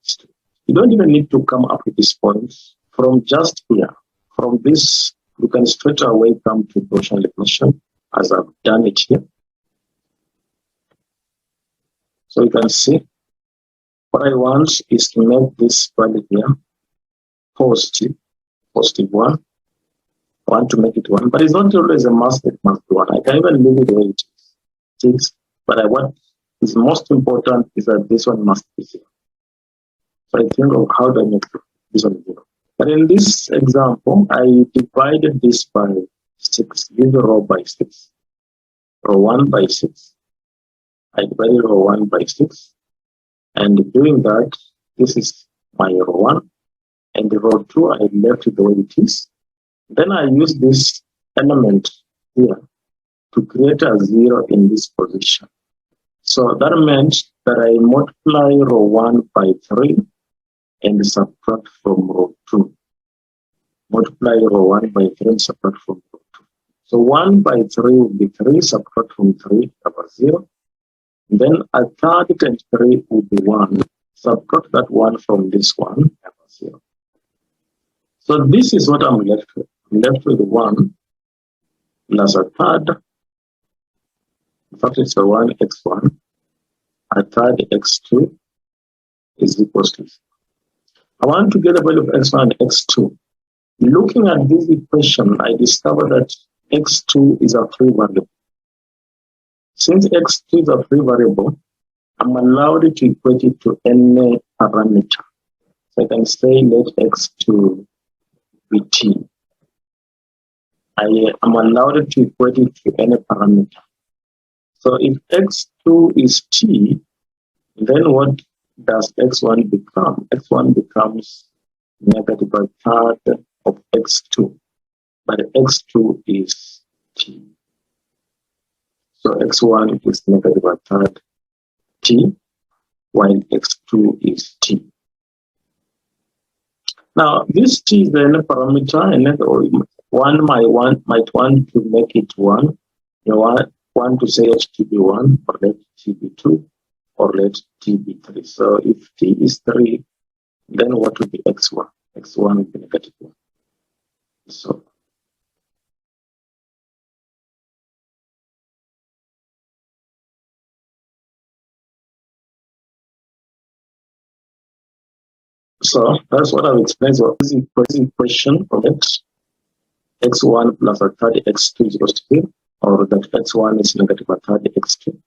[SPEAKER 1] You don't even need to come up with this point. From just here, from this, you can straight away come to Gaussian elimination, as I've done it here. So you can see what I want is to make this value here positive 1. I want to make it 1, but it's not always a must, it must be 1. I can even leave it the way it is. But what is most important is that this one must be 0. So I think of how do I make this one 0. But in this example, I divided this by 6, this row by 6, row 1 by 6. I divided row 1 by 6. And doing that, this is my row 1. And the row 2, I left it the way it is. Then I use this element here to create a 0 in this position. So that meant that I multiply row 1 by 3 and subtract from row 2. Multiply row 1 by 3 and subtract from row 2. So 1 by 3 will be 3, subtract from 3, about 0. Then a third times 3 will be 1. Subtract that 1 from this one, about 0. So this is what I'm left with. I'm left with 1 plus a third. In fact, it's a 1 x1. A third x2 is equals to 0. I want to get the value of x1 and x2. Looking at this equation, I discovered that x2 is a free variable. Since x2 is a free variable, I'm allowed to equate it to any parameter. So I can say let x2 be t. I am allowed to equate it to any parameter. So if x2 is t, then what does x1 become? x1 becomes negative a third of x2, but x2 is t. So x1 is negative a third t, while x2 is t. Now, this t is the any parameter, and one might want to make it 1. You want to say let t be 1, or let t be 2, or let t be 3. So if t is 3, then what will be x1? x1 will be negative 1. So that's what I've explained. So this equation of x1 plus a third x2 is equal to 0, or that x1 is negative a third x2.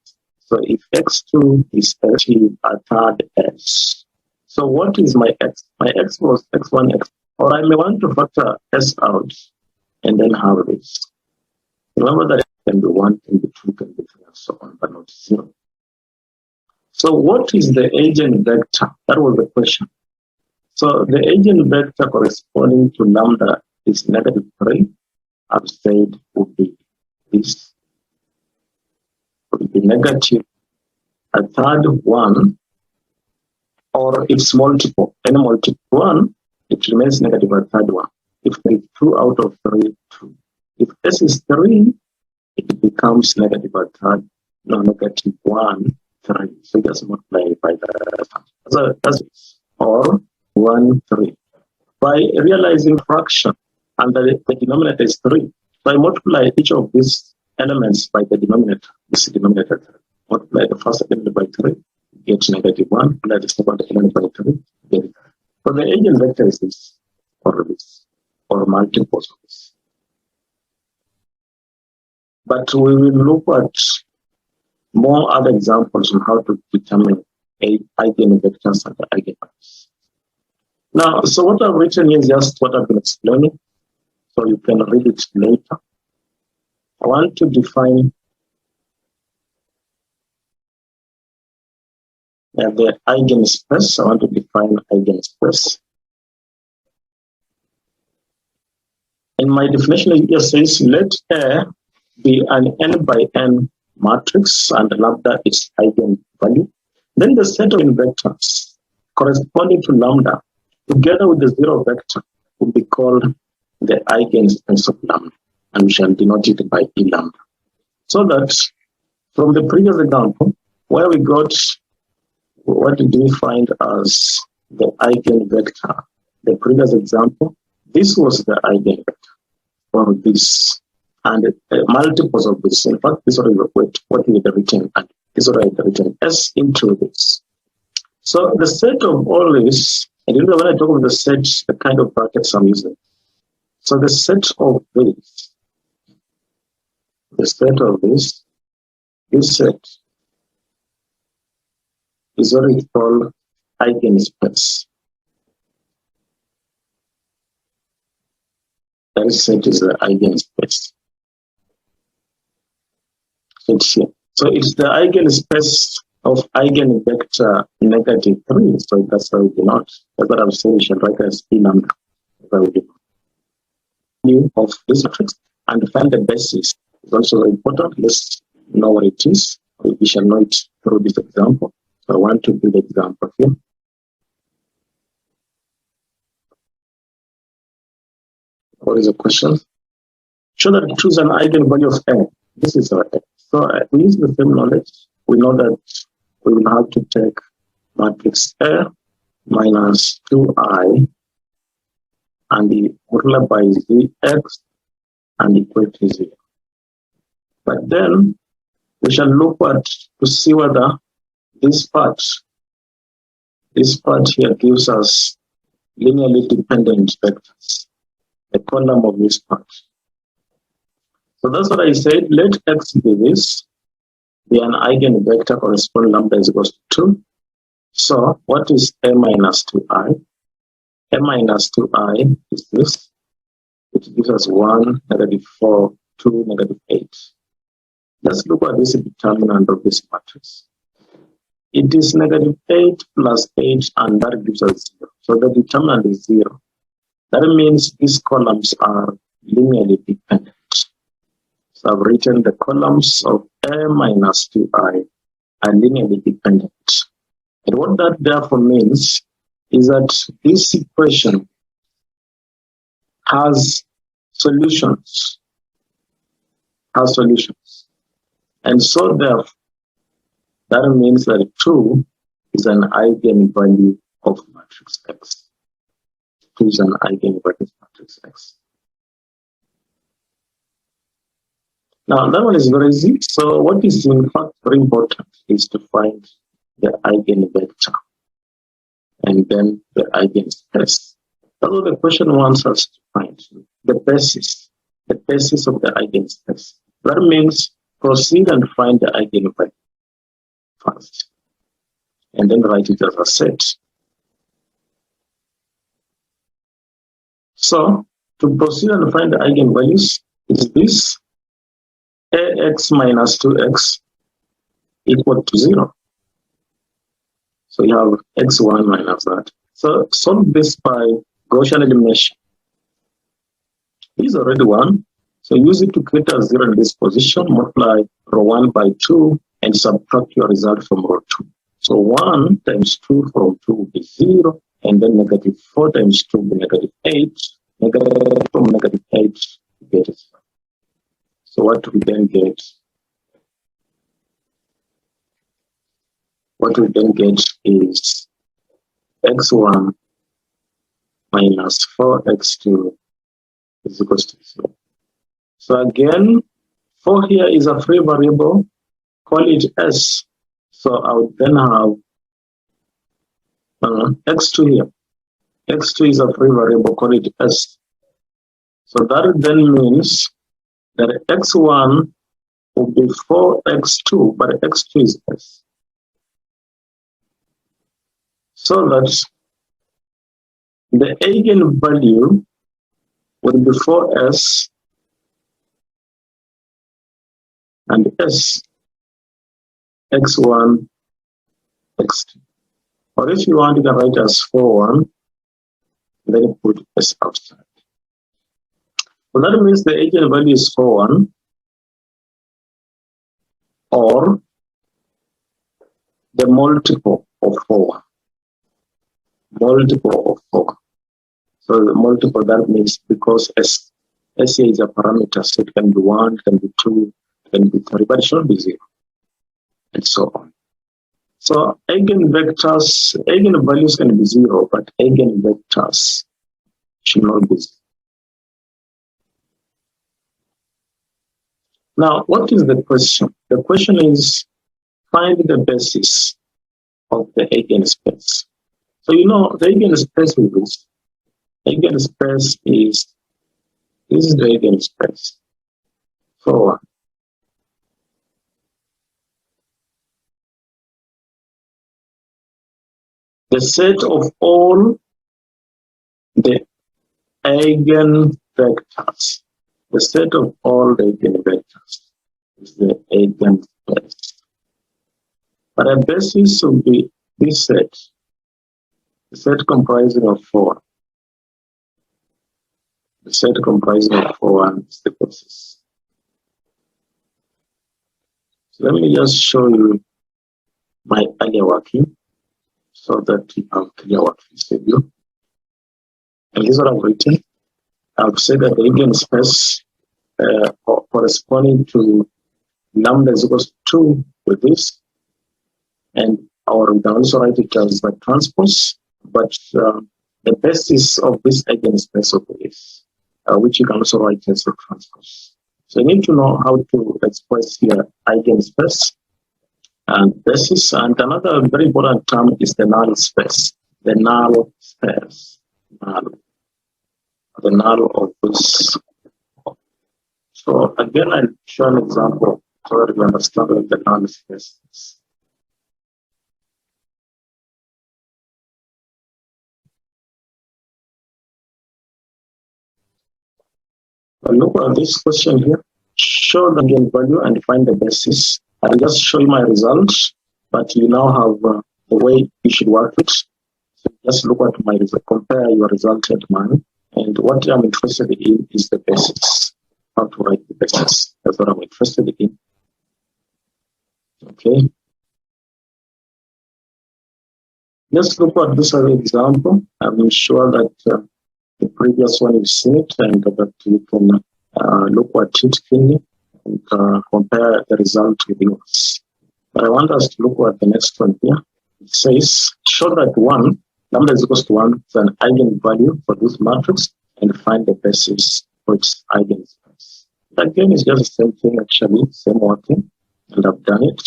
[SPEAKER 1] So if x2 is actually a third s, so what is my x? My x was x1, x, or I may want to factor s out and then have this. Remember that it can be 1, can be 2, can be 3, and so on, but not 0. So what is the eigenvector? That was the question. So the eigenvector corresponding to lambda is negative 3. I've said would be this. Would be negative a third 1, or it's multiple. Any multiple 1, it remains negative a third 1. If it's 2 out of 3, 2. If s is 3, it becomes negative a third, no, negative 1, 3. So just multiply by that. So that's it. Or 1, 3. By realizing fraction, and the denominator is 3. So I multiply each of these elements by the denominator. This is denominator 3. Multiply the first element by 3, get negative 1. Multiply the second element by 3, get it. So the eigenvector is this, or multiples of this. But we will look at more other examples on how to determine eigenvectors and eigenvalues. Now, so what I've written is just what I've been explaining, so you can read it later. I want to define the eigenspace. I want to define eigenspace. In my definition, it says let A be an n by n matrix and lambda is eigenvalue. Then the set of vectors corresponding to lambda together with the 0 vector will be called the eigenspace of lambda, and we shall denote it by E lambda. So that From the previous example, where we got, what did we find as the eigenvector? The previous example, this was the eigenvector for this, and multiples of this. In fact, this already what we have written, and this already written S into this. So the set of all this, and you know when I talk about the set, the kind of brackets I'm using. So the set of this, this set is what we call eigenspace. That set is the eigenspace. So it's the eigenspace of eigenvector -3. So that's how we denote. That's what I'm saying. We should write as P lambda. Of this matrix and find the basis is also very important. Let's know what it is. We shall know it through this example. So I want to do the example here. What is the question? Show that choose an eigenvalue of n. This is our n. So we use the same knowledge. We know that we will have to take matrix A minus 2i and the multiply by zx and equal to 0. But then we shall look at to see whether this part here gives us linearly dependent vectors, the column of this part. So that's what I said. Let x be this, be an eigenvector corresponding lambda is equals to 2. So what is A minus 2i? A minus 2i is this. It gives us 1, -4, 2, -8. Let's look at this determinant of this matrix. It is -8 plus 8, and that gives us 0. So the determinant is 0. That means these columns are linearly dependent. So I've written the columns of A minus 2i are linearly dependent. And what that therefore means is that this equation has solutions. And so therefore, that means that 2 is an eigenvalue of matrix X. 2 is an eigenvalue of matrix X. Now that one is very easy. So what is in fact very important is to find the eigenvector and then the eigenspace. That's what the question wants us to find. The basis of the eigenspace. That means proceed and find the eigenvalue first, and then write it as a set. So to proceed and find the eigenvalues, is this ax minus 2x equal to 0. So you have x1 minus that. So solve this by Gaussian elimination. Is already 1. So use it to create a 0 in this position, multiply row 1 by 2, and subtract your result from row 2. So 1 times 2 from 2 will be 0, and then -4 times 2 will be -8. From -8, you get it. So what we then get? What we then get is x1 minus 4x2 is equals to 0. So again, 4 here is a free variable, call it S. So I would then have x2 here. x2 is a free variable, call it S. So that then means that x1 will be 4x2, but x2 is S. So that the eigenvalue will be 4s and s, x1, x2. Or if you want, you can write as 4, 1, then you put s outside. So that means the eigenvalue is 4, 1, or the multiple of 4, 1. Multiple of 4. So the multiple, that means because S here is a parameter, so it can be 1, it can be 2, it can be 3, but it should be 0. and so on. So eigenvectors, eigenvalues can be 0, but eigenvectors should not be 0. Now, what is the question? The question is, find the basis of the eigenspace. So you know the eigenspace with this. Eigenspace is, this is the eigenspace. So the set of all the eigenvectors, the set of all the eigenvectors is the eigenspace. But a basis will be this set, the set comprising of 4. The set comprising of 4 is the basis. So let me just show you my earlier working so that you have clear what we said you. And this is what I've written. I've said that the eigenspace corresponding to lambda is equals to 2 with this, and we can also write it as the transpose, but the basis of this eigenspace of this, which you can also write as the transpose. So you need to know how to express here eigenspace and basis. And another very important term is the null space. The null space. The null of this. So again, I'll show an example so that you understand what the null space is. Well, look at this question here. Show the eigenvalue and find the basis. I'll just show you my results, but you now have the way you should work it. So just look at my result, compare your result and mine. And what I'm interested in is the basis. How to write the basis. That's what I'm interested in. Okay. Let's look at this as an example. I'm sure that the previous one you've seen it, and that you can look at it clearly and compare the result with yours. But I want us to look at the next one here. It says, show that 1, lambda is equals to 1 is an eigenvalue for this matrix and find the basis for its eigenspace. Again, it's just the same thing actually, same working, and I've done it.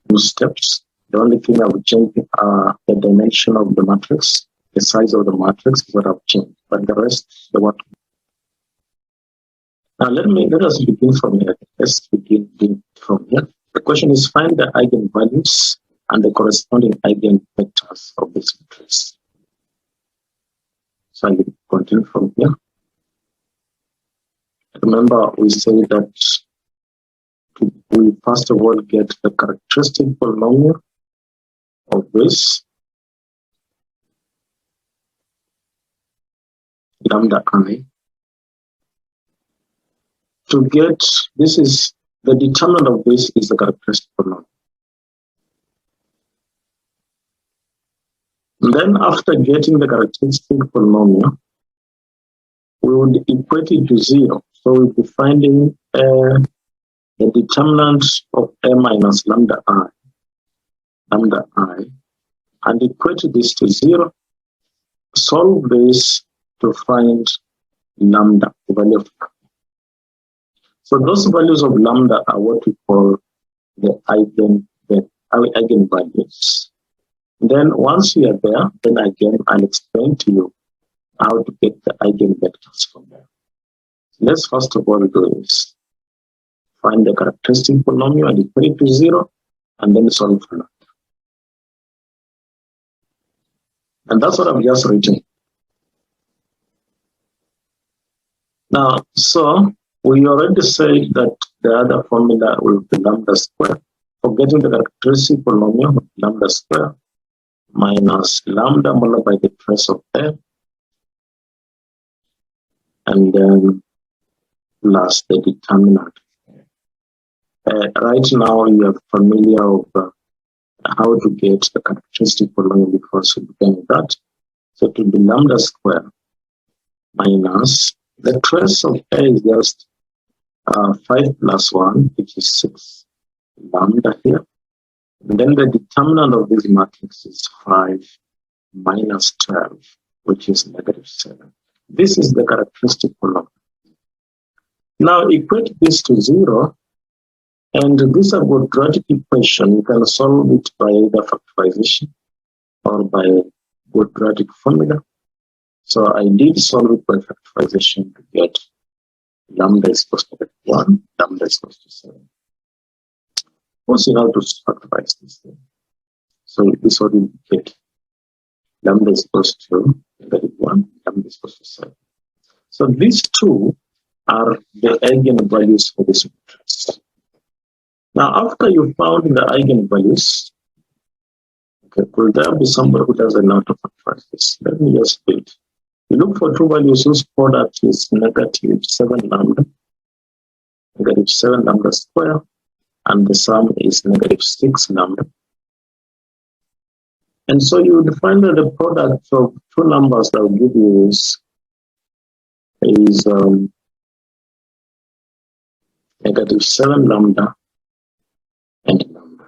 [SPEAKER 1] 2 steps. The only thing I would change the dimension of the matrix, the size of the matrix is what I've changed, but the rest, the work. Now let us begin from here. Let's begin from here. The question is, find the eigenvalues and the corresponding eigenvectors of this matrix. So I will continue from here. Remember, we say that we first of all get the characteristic polynomial of this lambda I. To get, this is the determinant of this is the characteristic polynomial. And then after getting the characteristic polynomial, we would equate it to 0. So we'll be finding the determinant of A minus lambda I, and equate this to 0. Solve this to find lambda, the value of lambda. So those values of lambda are what we call the eigenvalues. Then once we are there, then again I'll explain to you how to get the eigenvectors from there. Let's first of all do this. Find the characteristic polynomial and equate it to 0, and then solve for that. And that's what I've just written. Now, so we already said that the other formula will be lambda square. For getting the characteristic polynomial, lambda square minus lambda multiplied by the trace of A, and then plus the determinant. Right now, you are familiar with how to get the characteristic polynomial because we began with that. So it will be lambda square minus the trace of A is just 5 plus 1, which is 6 lambda here, And then the determinant of this matrix is 5 minus 12, which is -7. This is the characteristic polynomial. Now equate this to 0, and this is a quadratic equation. You can solve it by either factorization or by quadratic formula. So I did solve it by factorization to get lambda is equal to 1, lambda is equal to 7. Also, you have to factorize this thing. So this is what we get. Lambda is equal to -1, lambda is equal to 7. So these two are the eigenvalues for this matrix. Now, after you found the eigenvalues, okay, could there be somebody who doesn't know how to factorize this? Let me just do it. You look for two values whose product is -7 lambda, -7 lambda square, and the sum is -6 lambda. And so you would find that the product of two numbers that will give you is -7 lambda and lambda.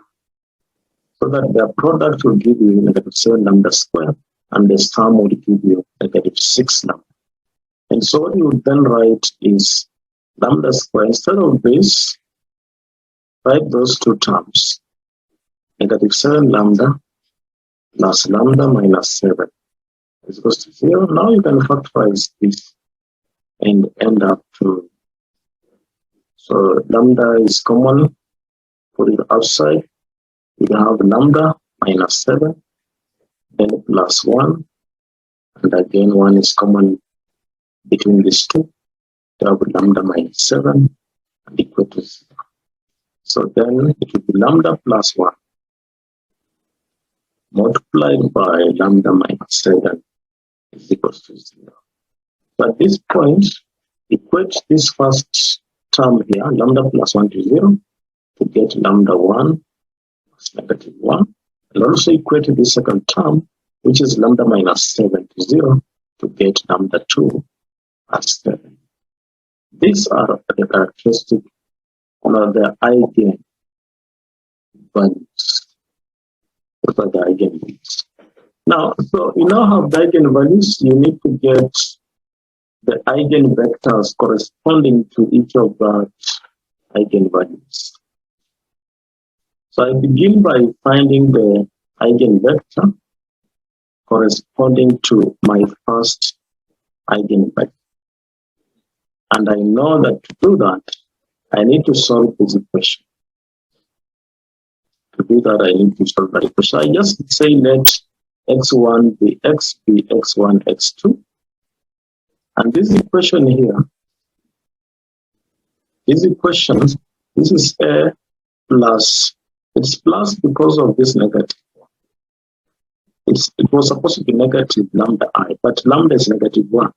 [SPEAKER 1] So that the product will give you -7 lambda square, and the sum will give you -6 lambda. And so what you would then write is lambda square. Instead of this, write those two terms, -7 lambda plus lambda minus 7 is equal to 0. Now you can factorize this and end up to, so lambda is common, put it outside, you have lambda minus 7, then plus 1, and again 1 is common between these two, you have lambda minus 7 and equal to 0. So then it will be lambda plus 1 multiplied by lambda minus 7 is equal to 0. So at this point, equate this first term here, lambda plus 1 to 0, to get lambda 1 plus -1. And also equate the second term, which is lambda minus 7 to 0, to get lambda 2 as 7. These are the characteristic of the eigenvalues. What are the eigenvalues? Now, so you now have the eigenvalues, you need to get the eigenvectors corresponding to each of the eigenvalues. So I begin by finding the eigenvector corresponding to my first eigenvector. And I know that to do that, I need to solve this equation. To do that, I need to solve that equation. I just say let x1 be x, be x1, x2. And this equation here, this equation, this is a plus. It's plus because of this negative one. It was supposed to be negative lambda I, but lambda is -1.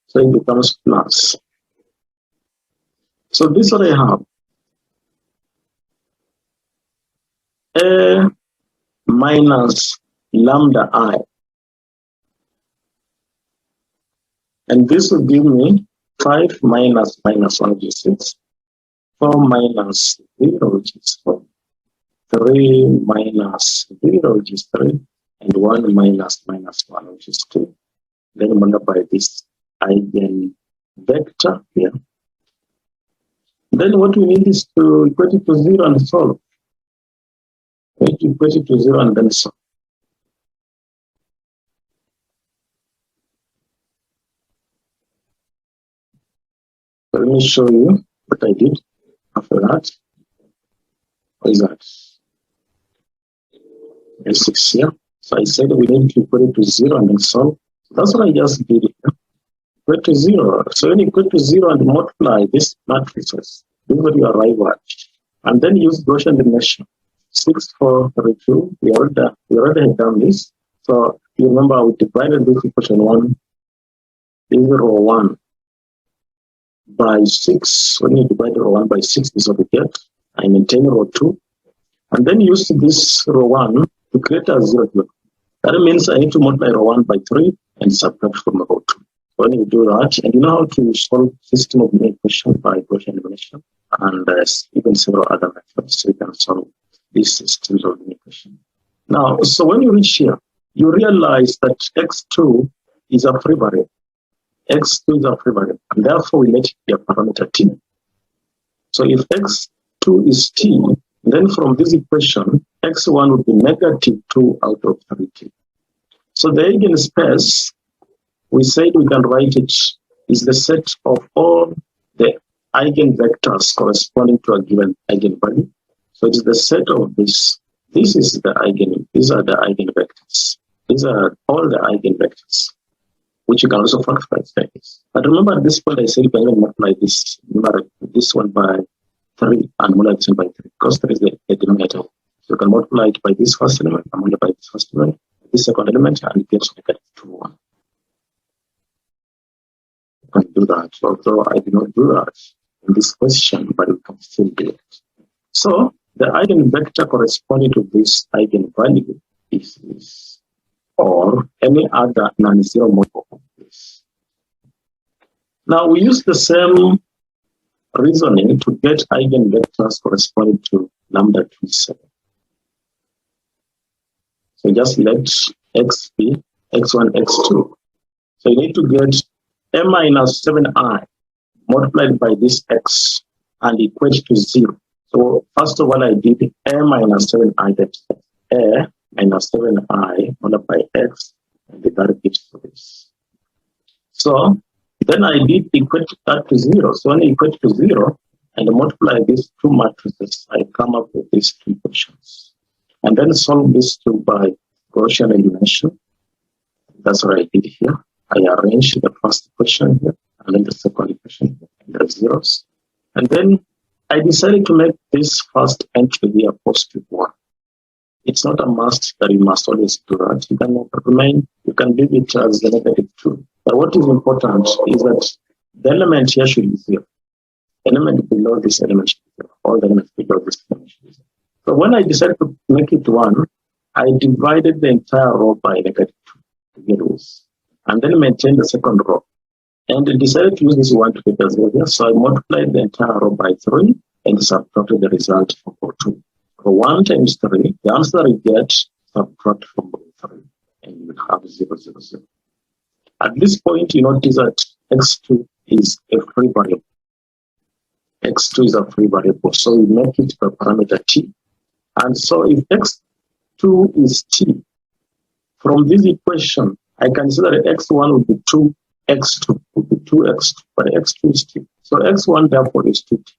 [SPEAKER 1] So it becomes plus. So this is what I have. A minus lambda I. And this will give me 5 minus -1, which is 6. 4 minus 0, which is 4. 3 minus 0, which is 3. And 1 minus -1, which is 2. Then multiply this eigenvector here. Then what we need is to equate it to 0 and solve. Equate it to 0 and then solve. So let me show you what I did after that. What is that? S6 here. So I said we need to equate it to 0 and then solve. That's what I just did here. Equate to 0. So when you equate to 0 and multiply these matrices, this is what you arrive at. And then use Gaussian elimination. 6, 4, 3, 2. We already have done this. So you remember we divided this equation 1, 0, 1 by 6. When you divide row 1 by 6, this is what we get. I maintain row 2. And then use this row 1 to create a 0 here. That means I need to multiply row 1 by 3 and subtract from row 2. When you do that, and you know how to solve system of linear equation by Gaussian elimination, and even several other methods, so you can solve This is still solving the equation. Now, so when you reach here, you realize that x2 is a free variable. X2 is a free variable, and therefore we let it be a parameter t. So if x2 is t, then from this equation, x1 would be negative 2 out of 3t. So the eigenspace, we said we can write it, is the set of all the eigenvectors corresponding to a given eigenvalue. So it is the set of this. This is the these are the eigenvectors. These are all the eigenvectors, which you can also factorize like this. But remember at this point I said you can multiply this one by 3 and multiply this one by 3, because 3 is the denominator. So you can multiply it by this first element and multiply this first element, this second element, and it gets negative 2, 1. You can do that, although I did not do that in this question, but you can still do it. So the eigenvector corresponding to this eigenvalue is this, or any other non-zero multiple of this. Now we use the same reasoning to get eigenvectors corresponding to lambda 27. So just let x be x1, x2. So you need to get a minus 7i multiplied by this x and equate to 0. So first of all, I did a minus 7i, that's a minus 7i multiplied by x, and that gives this. So then I did equate that to 0. So when I equate to 0 and multiply these two matrices, I come up with these two equations. And then solve these two by Gaussian elimination. That's what I did here. I arranged the first equation here, and then the second equation here, and the zeros. And then I decided to make this first entry here positive 1. It's not a must that you must always do that. You can leave it as the negative 2. But what is important is that the element here should be 0. The element below this element should be 0. All the elements below this element should be 0. So when I decided to make it 1, I divided the entire row by negative 2 to get this, and then maintained the second row. And I decided to use this 1 to get as well. So I multiplied the entire row by 3 and subtracted the result from row 2. So 1 times 3, the answer you get, subtract from row 3, and you will have 0, 0, 0. At this point, you notice that x2 is a free variable. X2 is a free variable, so we make it the parameter t. And so if x2 is t, from this equation, I can say that x1 would be 2x2, but x2 is t. So x1 therefore is 2t.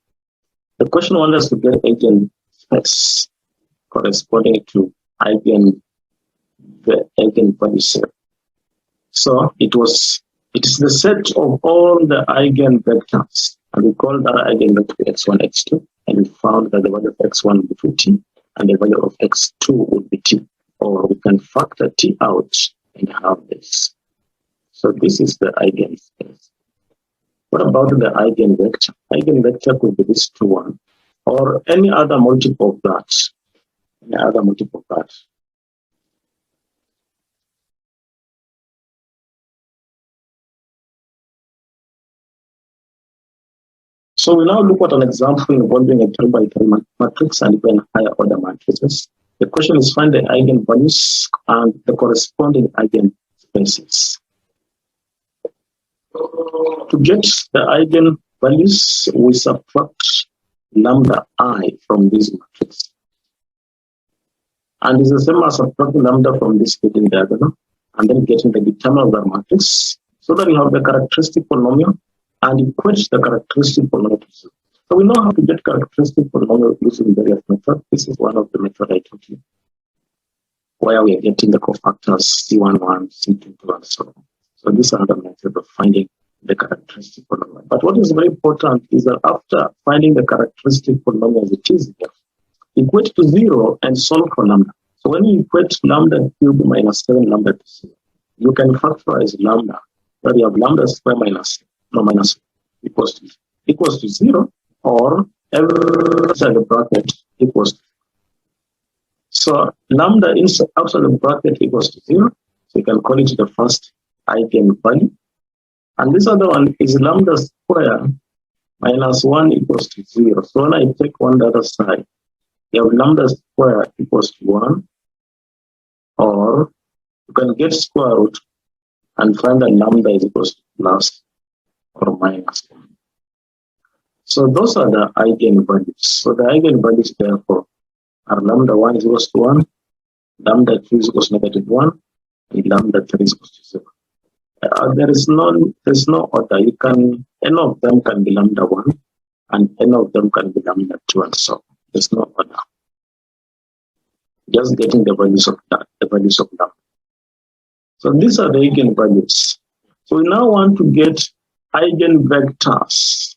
[SPEAKER 1] The question wants us to get eigenspace corresponding to the eigenvalues here. So it is the set of all the eigenvectors, and we call that eigenvector x1, x2, and we found that the value of x1 would be 2t, and the value of x2 would be t, or we can factor t out and have this. So this is the eigenspace. What about the eigenvector? Eigenvector could be this 2, 1, or any other multiple of that. Any other multiple of that. So we now look at an example involving a 3 by 3 matrix and even higher order matrices. The question is find the eigenvalues and the corresponding eigenspaces. To get the eigenvalues, we subtract lambda I from this matrix. And it's the same as subtracting lambda from this hidden diagonal, and then getting the determinant of the matrix, so that you have the characteristic polynomial and equate the characteristic polynomial to 0. So we know how to get characteristic polynomial using various methods. This is one of the methods I taught you, where we are getting the cofactors C11, C22, and so on. So this is another method of finding the characteristic polynomial. But what is very important is that after finding the characteristic polynomial as it is here, equate to 0 and solve for lambda. So when you equate lambda cubed minus 7 lambda to 0, you can factorize lambda, where you have lambda square minus equals to 0, or outside the bracket equals to 0. So lambda outside the bracket equals to 0. So you can call it the first eigenvalue. And this other one is lambda square minus 1 equals to 0. So when I take one the other side, You have lambda square equals to 1, or you can get square root and find that lambda is equals to plus or minus 1. So those are the eigenvalues. So the eigenvalues therefore are lambda 1 is equals to 1, lambda 2 is equals to -1, and lambda 3 is equals to 0. There's no order. Any of them can be lambda 1, and any of them can be lambda 2, and so on. There's no order. Just getting the values of that, the values of lambda. So these are the eigenvalues. So we now want to get eigenvectors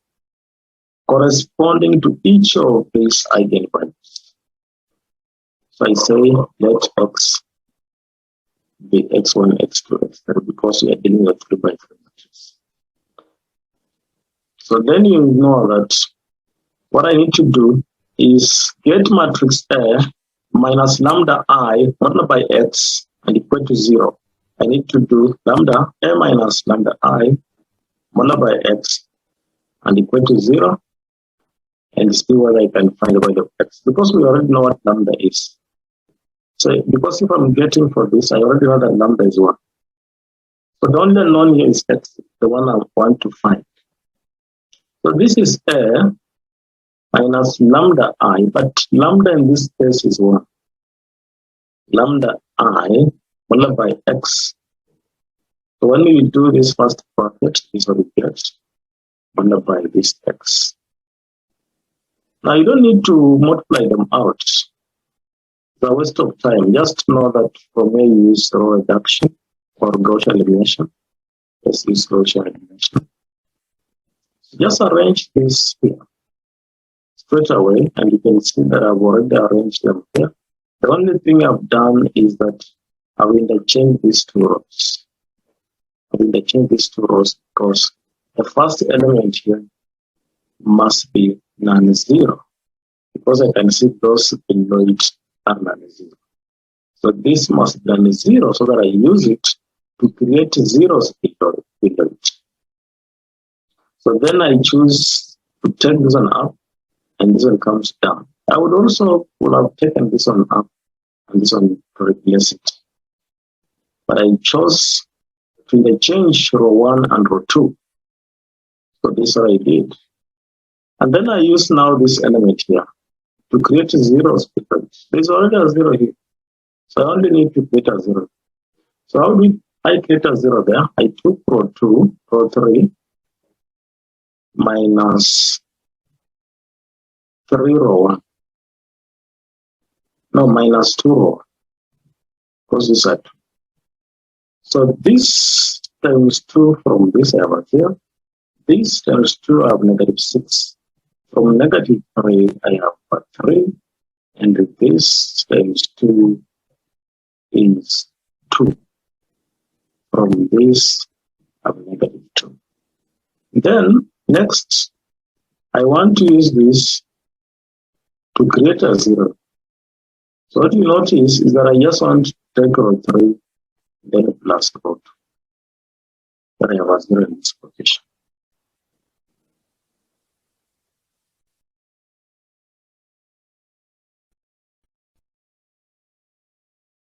[SPEAKER 1] corresponding to each of these eigenvalues. So I say let X be x1, x2, x3, because we are dealing with 3 by 3 matrix. So then you know that what I need to do is get matrix A minus lambda I multiplied by x and equal to 0. I need to do lambda A minus lambda I multiplied by x and equal to 0, and see whether I can find the value of x, because we already know what lambda is. So because if I'm getting for this, I already know that lambda is 1. So the only unknown here is x, the one I want to find. So this is A minus lambda I, but lambda in this case is 1. Lambda I multiplied by x. So when we do this first bracket, this is what we get, multiplied by this x. Now you don't need to multiply them out. It's a waste of time. Just know that from here you use row reduction or Gaussian elimination. Let's use Gaussian elimination. Just arrange this here straight away, and you can see that I've already arranged them here. The only thing I've done is that I will interchange these two rows. I will interchange these two rows because the first element here must be non-zero, because I can see those below it are non-zero. So this must be non-zero so that I use it to create zeros below it. So then I choose to take this one up, and this one comes down. I would have taken this one up and this one to replace it. But I chose to interchange row 1 and row 2. So this is what I did. And then I use now this element here to create zeros because there's already a 0 here. So I only need to create a 0. So how do I create a 0 there? I took row 2, row 3, minus 3 row 1. No, minus 2 row 1. Because this side. So this times 2 from this I have here. This times 2 I have -6. From -3 I have 3. And this times 2 is 2. From this I have -2. Then next I want to use this to create a 0. So what you notice is that I just want to take row 3, then plus row 2. Then I have a 0 in this position.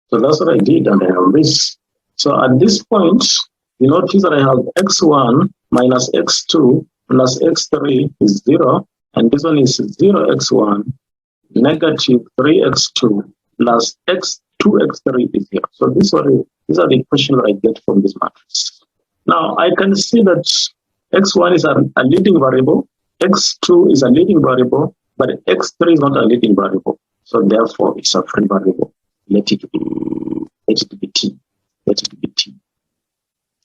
[SPEAKER 1] So that's what I did, and I have this. So at this point, you notice that I have x1 minus x2 plus x3 is 0, and this one is 0x1 negative 3x2 plus x2x3 is 0. So these are the equations that I get from this matrix. Now I can see that x1 is a leading variable, x2 is a leading variable, but x3 is not a leading variable. So therefore, it's a free variable. Let it be t. Let it be t.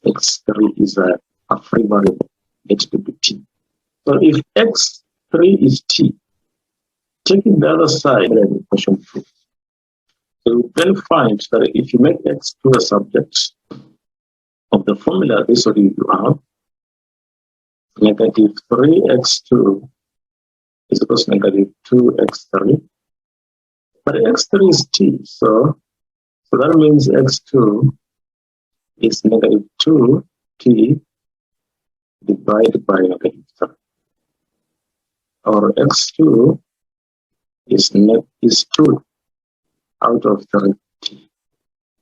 [SPEAKER 1] X3 is a free variable. Let it be t. So if x3 is t, taking the other side, then equation 2. So you then find that if you make x2 a subject of the formula, this is what you have. Negative 3x2 is equals to negative 2x3. But x3 is t, so that means x2 is negative 2t divided by negative 3. Or x2 is 2 out of 3 t.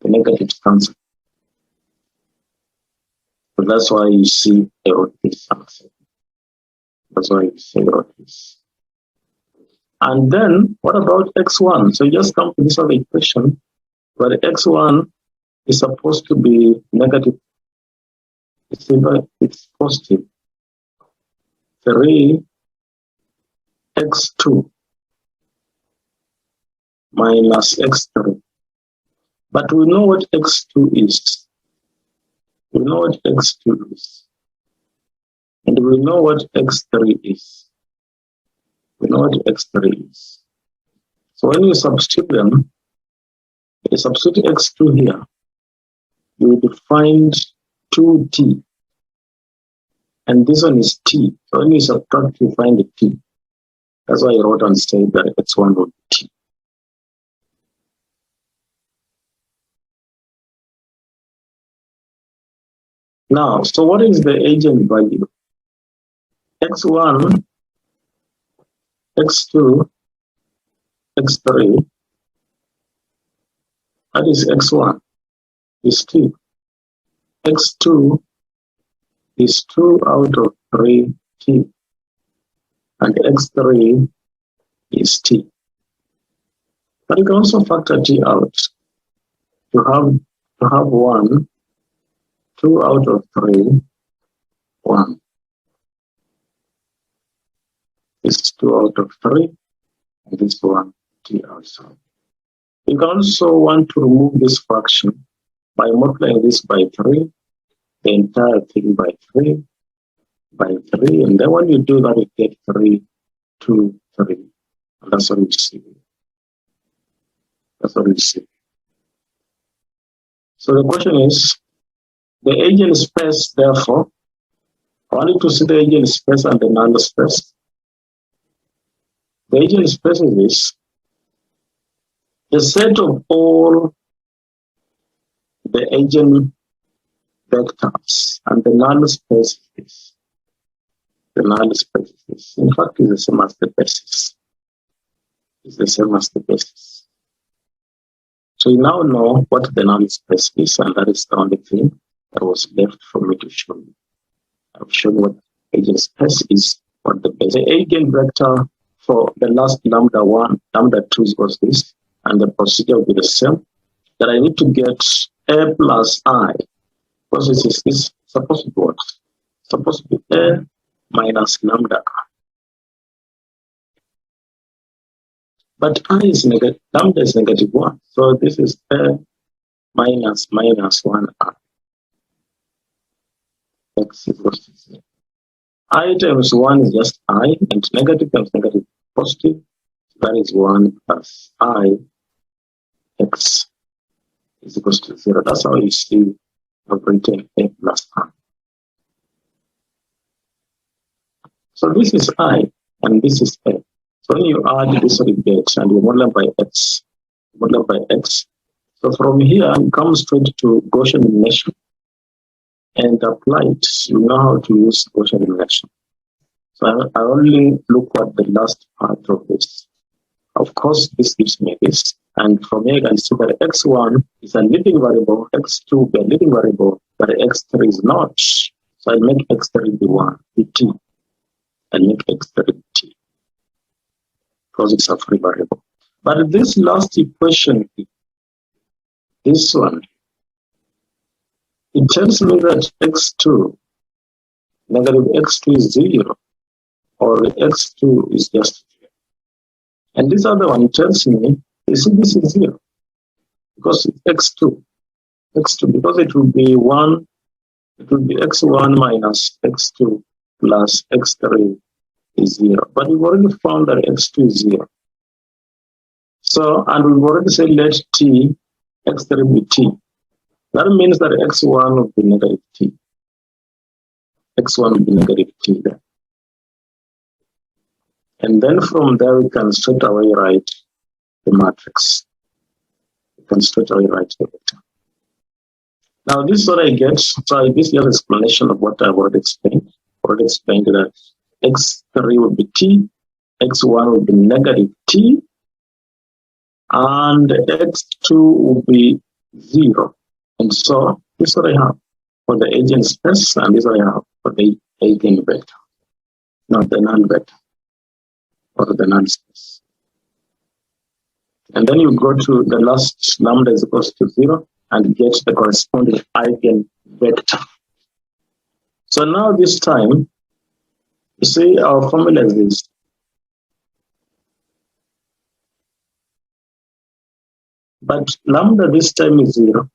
[SPEAKER 1] The negative cancel. So that's why you see I wrote this. That's why you see I wrote this. And then what about x1? So you just come to this other equation where x1 is supposed to be negative. It's positive. 3 x2 minus x3. But we know what x2 is. We know what x2 is. And we know what x3 is. We know what x3 is. So when you substitute them, you substitute x2 here, you will find 2t. And this one is t. So when you subtract, you find the t. That's why I wrote on stage that x1 would be t. Now, so what is the eigenvalue? x1, x2, x3, that is x1, is t. x2 is 2 out of 3 t. And x3 is t. But you can also factor t out to have 1, 2 out of 3, 1. This is 2 out of 3, and this 1 t outside. You can also want to remove this fraction by multiplying this by 3, the entire thing by 3, and then when you do that, you get 3, 2, 3. And that's what you see. That's what you see. So the question is, the eigenspace, therefore, I want you to see the eigenspace and the null space. The eigenspace is this. The set of all the eigenvectors and the null space is this. The null space is this. In fact, it's the same as the basis. It's the same as the basis. So you now know what the null space is, and that is the only thing that was left for me to show you. I've shown what eigenspace is, what the basis. The eigenvector for the last lambda 1, lambda 2 was this, and the procedure will be the same. That I need to get a plus I, because this is supposed to be what? Supposed to be a minus lambda I. But I is negative, lambda is negative 1. So this is a minus 1 I. X equals to 0. I times 1 is just I, and negative times negative positive. That is 1 plus I. X is equals to 0. That's how you see I've written a plus I. So this is I, and this is a. So when you add this gets and you multiply by x, So from here, you come straight to Gaussian elimination and apply it. You know how to use Gaussian elimination. So I only look at the last part of this. Of course, this gives me this. And from here, you can see that x1 is a leading variable, x2 be a leading variable, but x3 is not. So I make x3 be 1, be t. I make x3 be t. Because it's a free variable. But this last equation, this one, it tells me that x2, negative x2 is 0, or x2 is just 0. And this other one tells me, you see, this is 0, because it's x2, because it will be 1, it will be x1 minus x2 plus x3 is 0. But we've already found that x2 is 0. So, and we've already said let t, x3 be t. That means that x1 will be negative t. X1 will be negative t then. And then from there, we can straight away write the matrix. We can straight away write the vector. Now, this is what I get. So this is an explanation of what I've already explained. Already explained that x3 will be t, x1 will be negative t, and x2 will be 0. And so this is what I have for the eigenspace, and this is what I have for the eigenvector, not the null vector, or the null space. And then you go to the last lambda is equals to 0 and get the corresponding eigenvector. So now this time, you see our formula is this. But lambda this time is 0.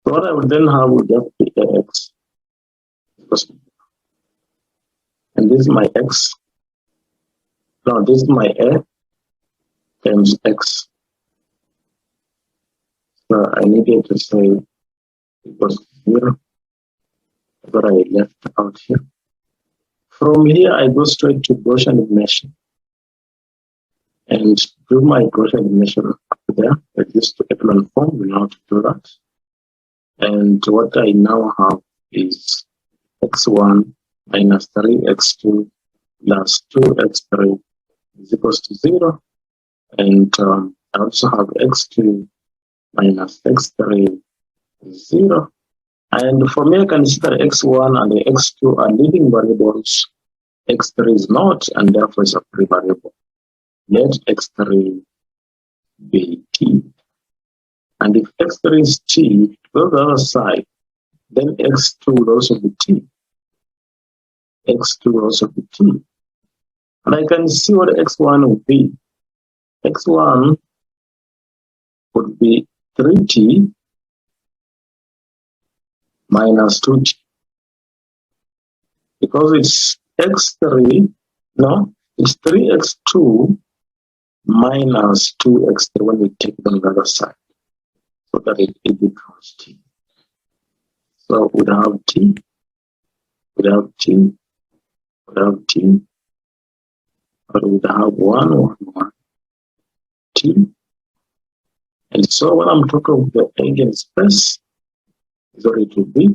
[SPEAKER 1] So what I would then have would just be x. And this is my x. No, this is my a times x. So I needed to say equals 0. But I left out here. From here, I go straight to Gaussian elimination and do my Gaussian elimination up there. I used to echelon form, we know how to do that. And what I now have is x1 minus 3x2 plus 2x3 is equals to 0. And I also have x2 minus x3 is 0. And for me, I can see that x1 and the x2 are leading variables. x3 is not, and therefore is a free variable. Let x3 be t. And if x3 is t, go to the other side, then x2 will also be t. x2 will also be t. And I can see what x1 would be. x1 would be 3t minus 2t. Because it's x3, no, it's 3x2 minus 2x3 when we take it on the other side. So that it becomes t. So we have t, we have t, we have t, but we have 1, 1, 1, t. And so when I'm talking of the eigenspace, is what it will be,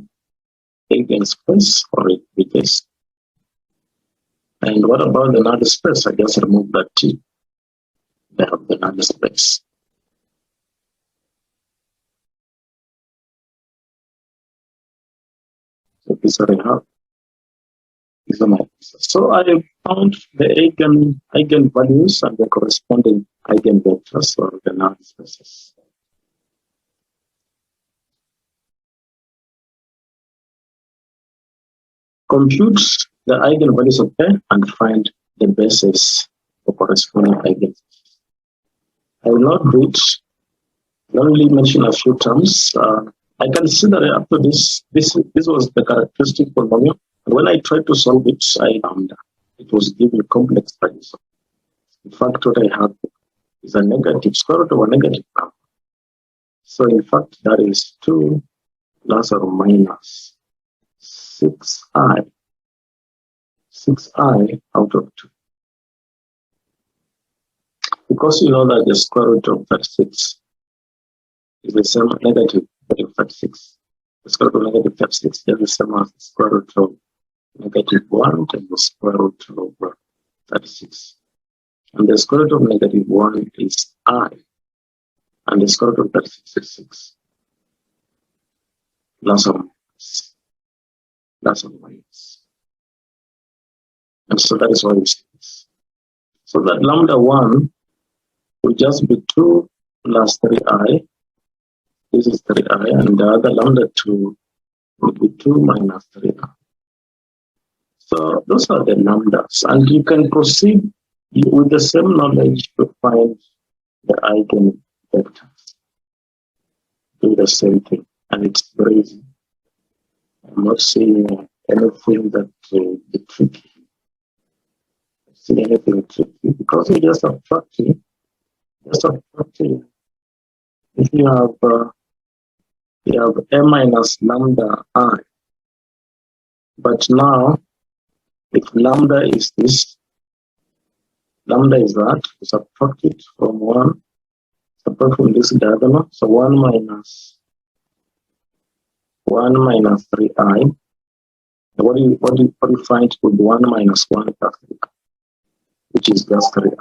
[SPEAKER 1] eigenspace, or it will be this. And what about the null space? I just remove that t. They have the null space. So this is what I have. These are my answers. So I found the eigenvalues and the corresponding eigenvectors, or the null spaces. Compute the eigenvalues of A and find the basis for corresponding eigenvectors. I will not do it. I'll only mention a few terms. I can see that after this was the characteristic polynomial. And when I tried to solve it, I found it was given complex values. In fact, what I have is a negative square root of a negative number. So in fact, that is 2 plus or minus 6i out of 2. Because you know that the square root of 36 is the same negative 36. The square root of negative 36 is the same as the square root of negative 1 and the square root of 36. And the square root of negative 1 is I. And the square root of 36 is 6. Plus or minus. Plus or minus. And so that is why we see this. So that lambda 1 will just be 2 plus 3i. This is 3i, and the other lambda 2 will be 2 minus 3i. So those are the lambdas, and you can proceed with the same knowledge to find the eigenvectors. Do the same thing, and it's very easy. I'm not seeing anything that will be tricky. I'm seeing anything tricky because you just subtracting. If you have a minus lambda I, but now if lambda is this, lambda is that, you subtract it from 1, subtract from this diagonal, so 1 minus 3i. What do you find with 1 minus 1 plus 3i, which is just 3i.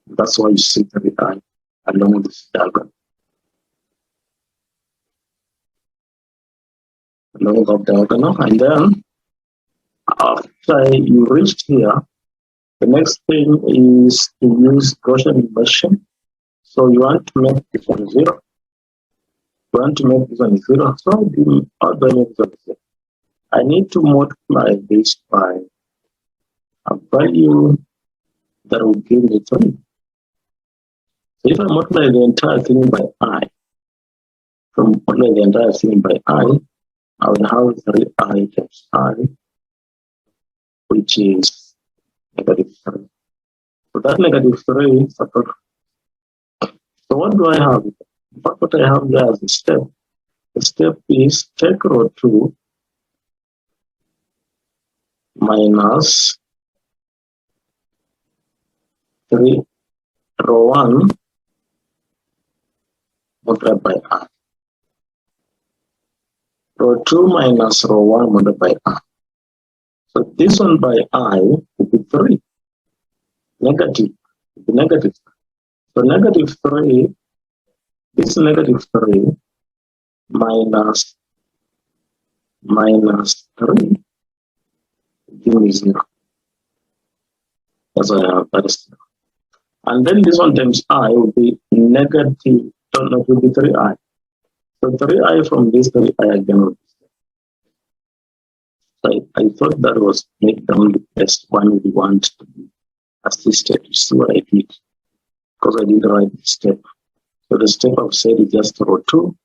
[SPEAKER 1] That's why you see 3i. along this diagonal. Along that diagonal, and then after you reached here, the next thing is to use Gaussian inversion. So you want to make this one 0. You want to make this one 0. So how do I make this one 0? I need to multiply this by a value that will give me 3. So if I multiply the entire thing by I, I will have 3I times I, which is negative 3. So that negative 3 is a product. So what do I have? What I have there as a step. The step is take row 2 minus 3 row 1 multiplied by I. Row 2 minus row 1 multiplied by I. So this one by I will be 3. Negative. Will be negative. So negative 3, this negative 3 minus 3 give me 0. That's what I have. That is 0. And then this one times I will be negative, it will be 3I. So 3I from this 3I again will be 0. So I thought that was make down the best one we want to be assisted. You see what I did? Because I didn't write the step. So the step I've said is just row 2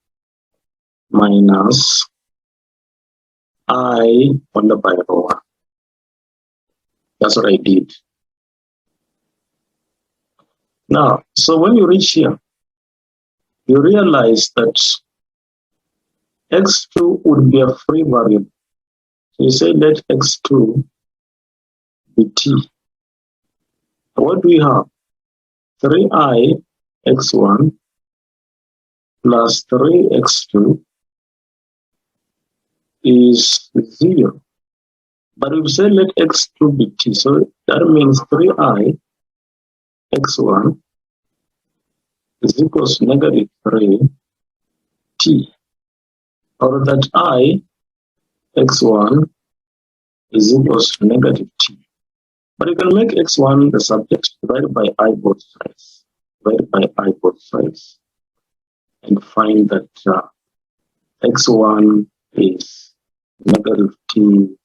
[SPEAKER 1] minus I multiplied by row 1. That's what I did. Now, so when you reach here, you realize that x2 would be a free variable. So you say let x2 be t. What do we have? 3I x1 plus 3x2 is 0. But we say let x2 be t. So that means 3I x1 is equals to negative 3 t. Or that I x1 is equals to negative t. But you can make x1 the subject, divided by I both sides. Divided by I both sides. And find that x1 is negative t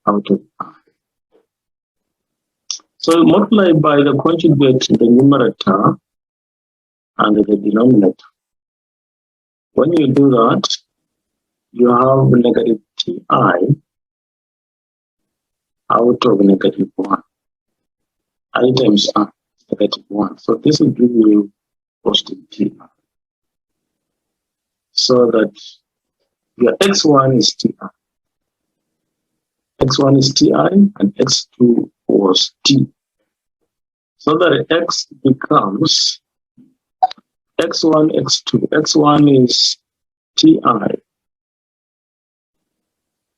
[SPEAKER 1] out of I. So multiply by the conjugate in the numerator and the denominator. When you do that, you have negative ti out of negative 1. I times negative 1. So this will give you positive ti. So that your x1 is ti. X1 is ti and x2 was t. So that x becomes x1, x2. x1 is ti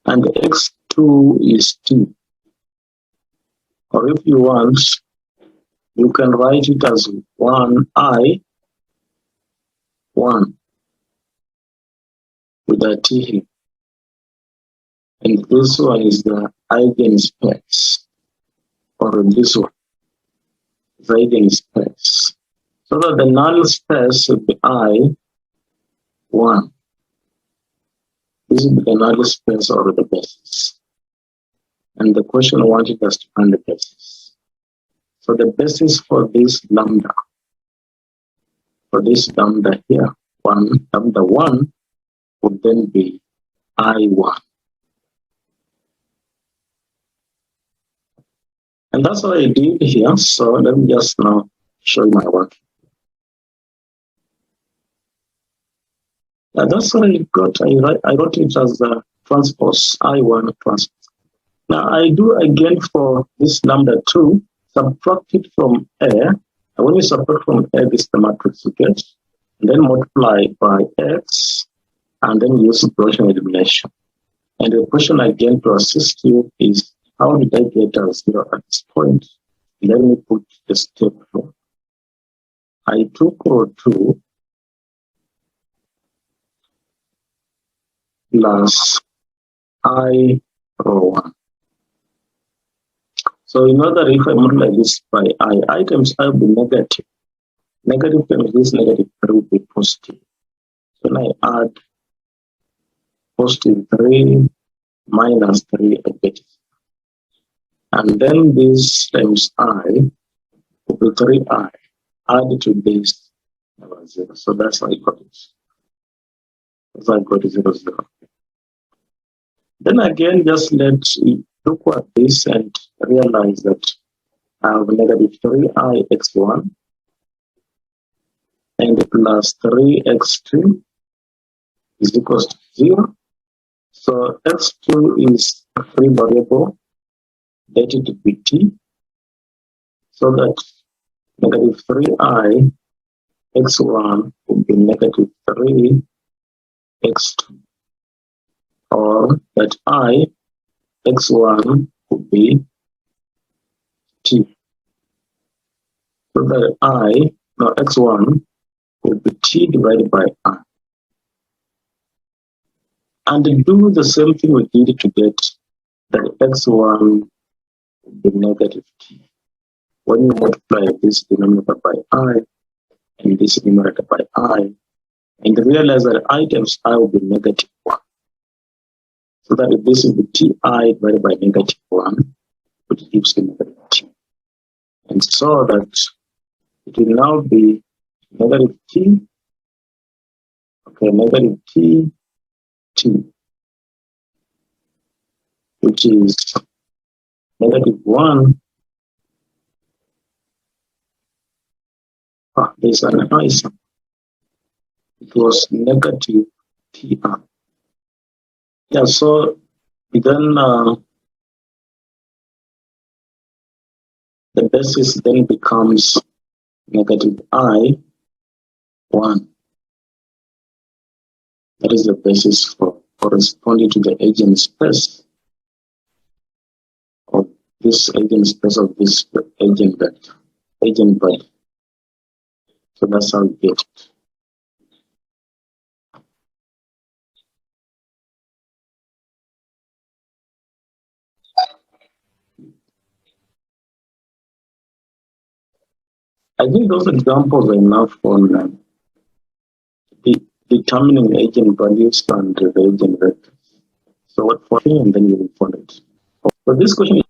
[SPEAKER 1] and x2 is t. Or if you want, you can write it as 1i, 1 with a t here. And this one is the eigenspace, or this one is eigenspace. So that the null space will be I, 1. This will be the null space or the basis. And the question wanted us to find the basis. So the basis for this lambda here, lambda 1 would then be I1. And that's what I did here. So let me just now show you my work. Now that's what I got. I wrote it as the transpose, I1 transpose. Now I do again for this lambda 2, subtract it from A. And when you subtract from A, this is the matrix you get. And then multiply by X, and then use Gaussian elimination. And the question again to assist you is, how did I get a 0 at this point? Let me put the step here. I2 row 2 plus I row 1. So in other, if I multiply this by I times I will be negative. Negative times this negative 3 will be positive. So when I add positive 3 minus 3, I get it. And then this times I will be 3I. Add to this 0. So that's how I got it. That's how I got it 0, 0. Then again, just let's look at this and realize that I have negative 3I x1 and plus 3x2 is equals to 0. So x2 is a free variable, let it be t, so that negative 3I x1 will be negative 3x2, or that I x1 would be t. So that x1 will be t divided by I. And do the same thing we did to get that x1 will be negative t. When you multiply this denominator by I and this numerator by I, and realize that I times I will be negative 1. So that this will be ti divided by negative 1, which gives you negative t. And so that it will now be negative t, okay, negative t, which is negative 1. There's an answer. It was negative tr. Yeah, so then the basis then becomes negative I1. That is the basis for corresponding to the eigenspace of this eigenspace of this eigenvalue. So that's how we get it. I think those examples are enough on determining eigenvalues and the eigenvectors. So what for me, and then you will follow it. For this question,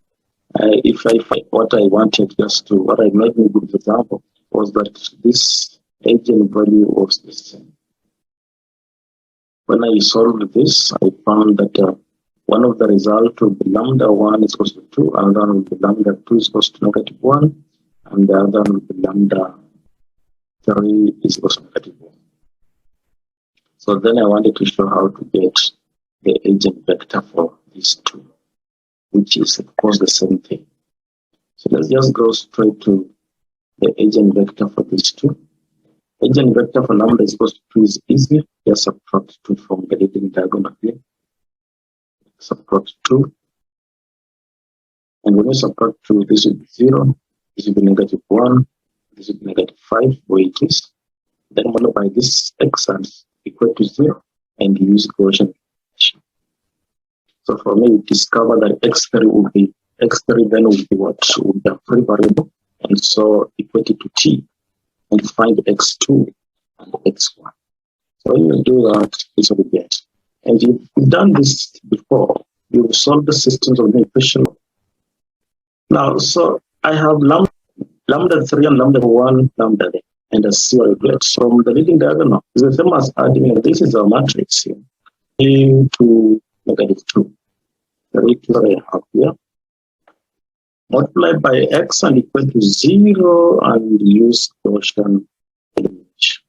[SPEAKER 1] if I find what I wanted just to, what I made me good example was that this eigenvalue was the same. When I solved this, I found that one of the results will be lambda 1 is equal to 2, another one will be lambda 2 is equal to negative 1, and the other one will be lambda 3 is equal to negative 1. So then I wanted to show how to get the eigenvector for these two, which is of course the same thing. So let's just go straight to the eigenvector for these two. Eigenvector for lambda is equal to 2 is easy. Just subtract 2 from the leading diagonal here. Subtract 2. And when you subtract 2, this will be 0, this will be negative 1, this will be negative 5, where it is. Then multiply this x and equal to 0 and use Gaussian integration. So for me, discover that x3 will be, x3 then will be what? Will be a free variable, and so equate it to t, and find x2 and x1. So when you do that, this will be get. And if you've done this before, you've solved the systems of the equation. Now, so I have lambda 3 and lambda 1, lambda, and I see what I get from the leading diagonal. It's the same as adding, this is our matrix here, into negative 2. The rate I have here. Multiply by x and equal to 0 and use Gaussian elimination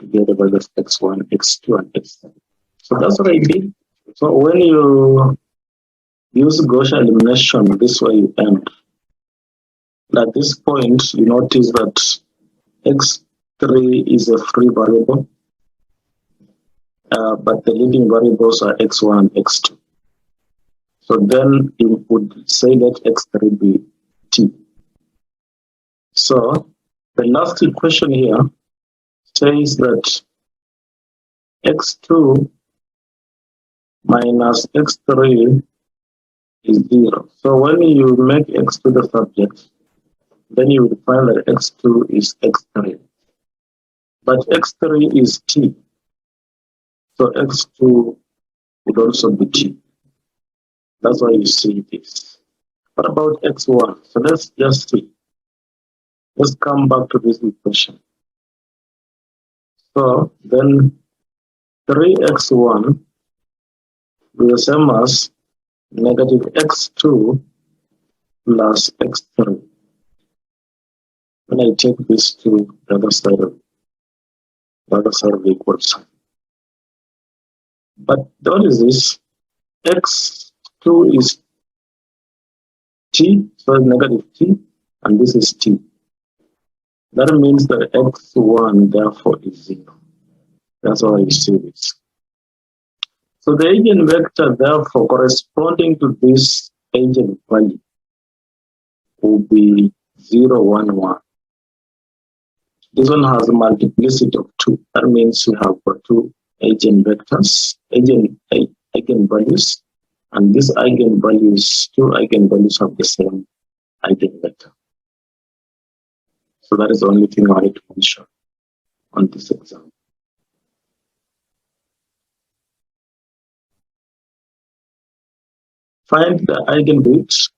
[SPEAKER 1] together by the x1, x2, and x3. So that's what I did. So when you use Gaussian elimination, this way you end. At this point, you notice that x3 is a free variable, but the leading variables are x1 and x2. So then you would say that x3 be t. So The last equation here says that x2 minus x3 is 0. So when you make x2 the subject, then you will find that x2 is x3. But x3 is t. So x2 would also be t. That's why you see this. What about x1? So let's just see. Let's come back to this equation. So then 3x1 will be the same as negative x2 plus x3. When I take this to the other side of the equal sign. But what is this? x2 is t, so negative t, and this is t. That means that x1 therefore is 0. That's why you see this. So the eigenvector therefore corresponding to this eigenvalue will be 0, 1, 1. This one has a multiplicity of 2. That means we have got 2 eigenvectors, eigenvalues, and these eigenvalues, 2 eigenvalues have the same eigenvector. So that is the only thing I need to mention on this example. Find the eigenvalues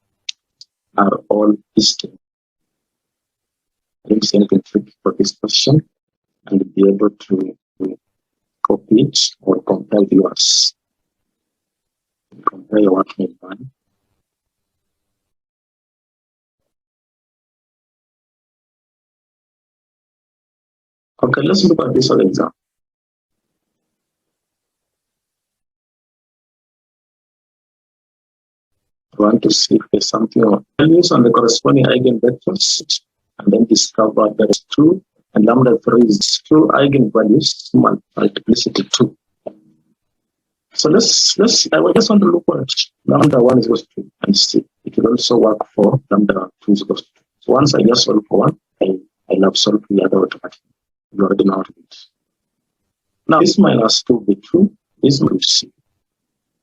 [SPEAKER 1] are all distinct. I don't see anything tricky for this question, and be able to copy it or compare yours. Compare your work with mine. Okay, let's look at this other example. I want to see if there's something on values on the corresponding eigenvectors, and then discover there is 2, and lambda 3 is 2 eigenvalues, multiplicity 2. So I just want to look at lambda 1 is equal to 2 and see. It will also work for lambda 2 is equal to 2. So once I just solve for one, I love solve the other automatically. You already know how to do it. Now this minus 2 will be 2, this will be c.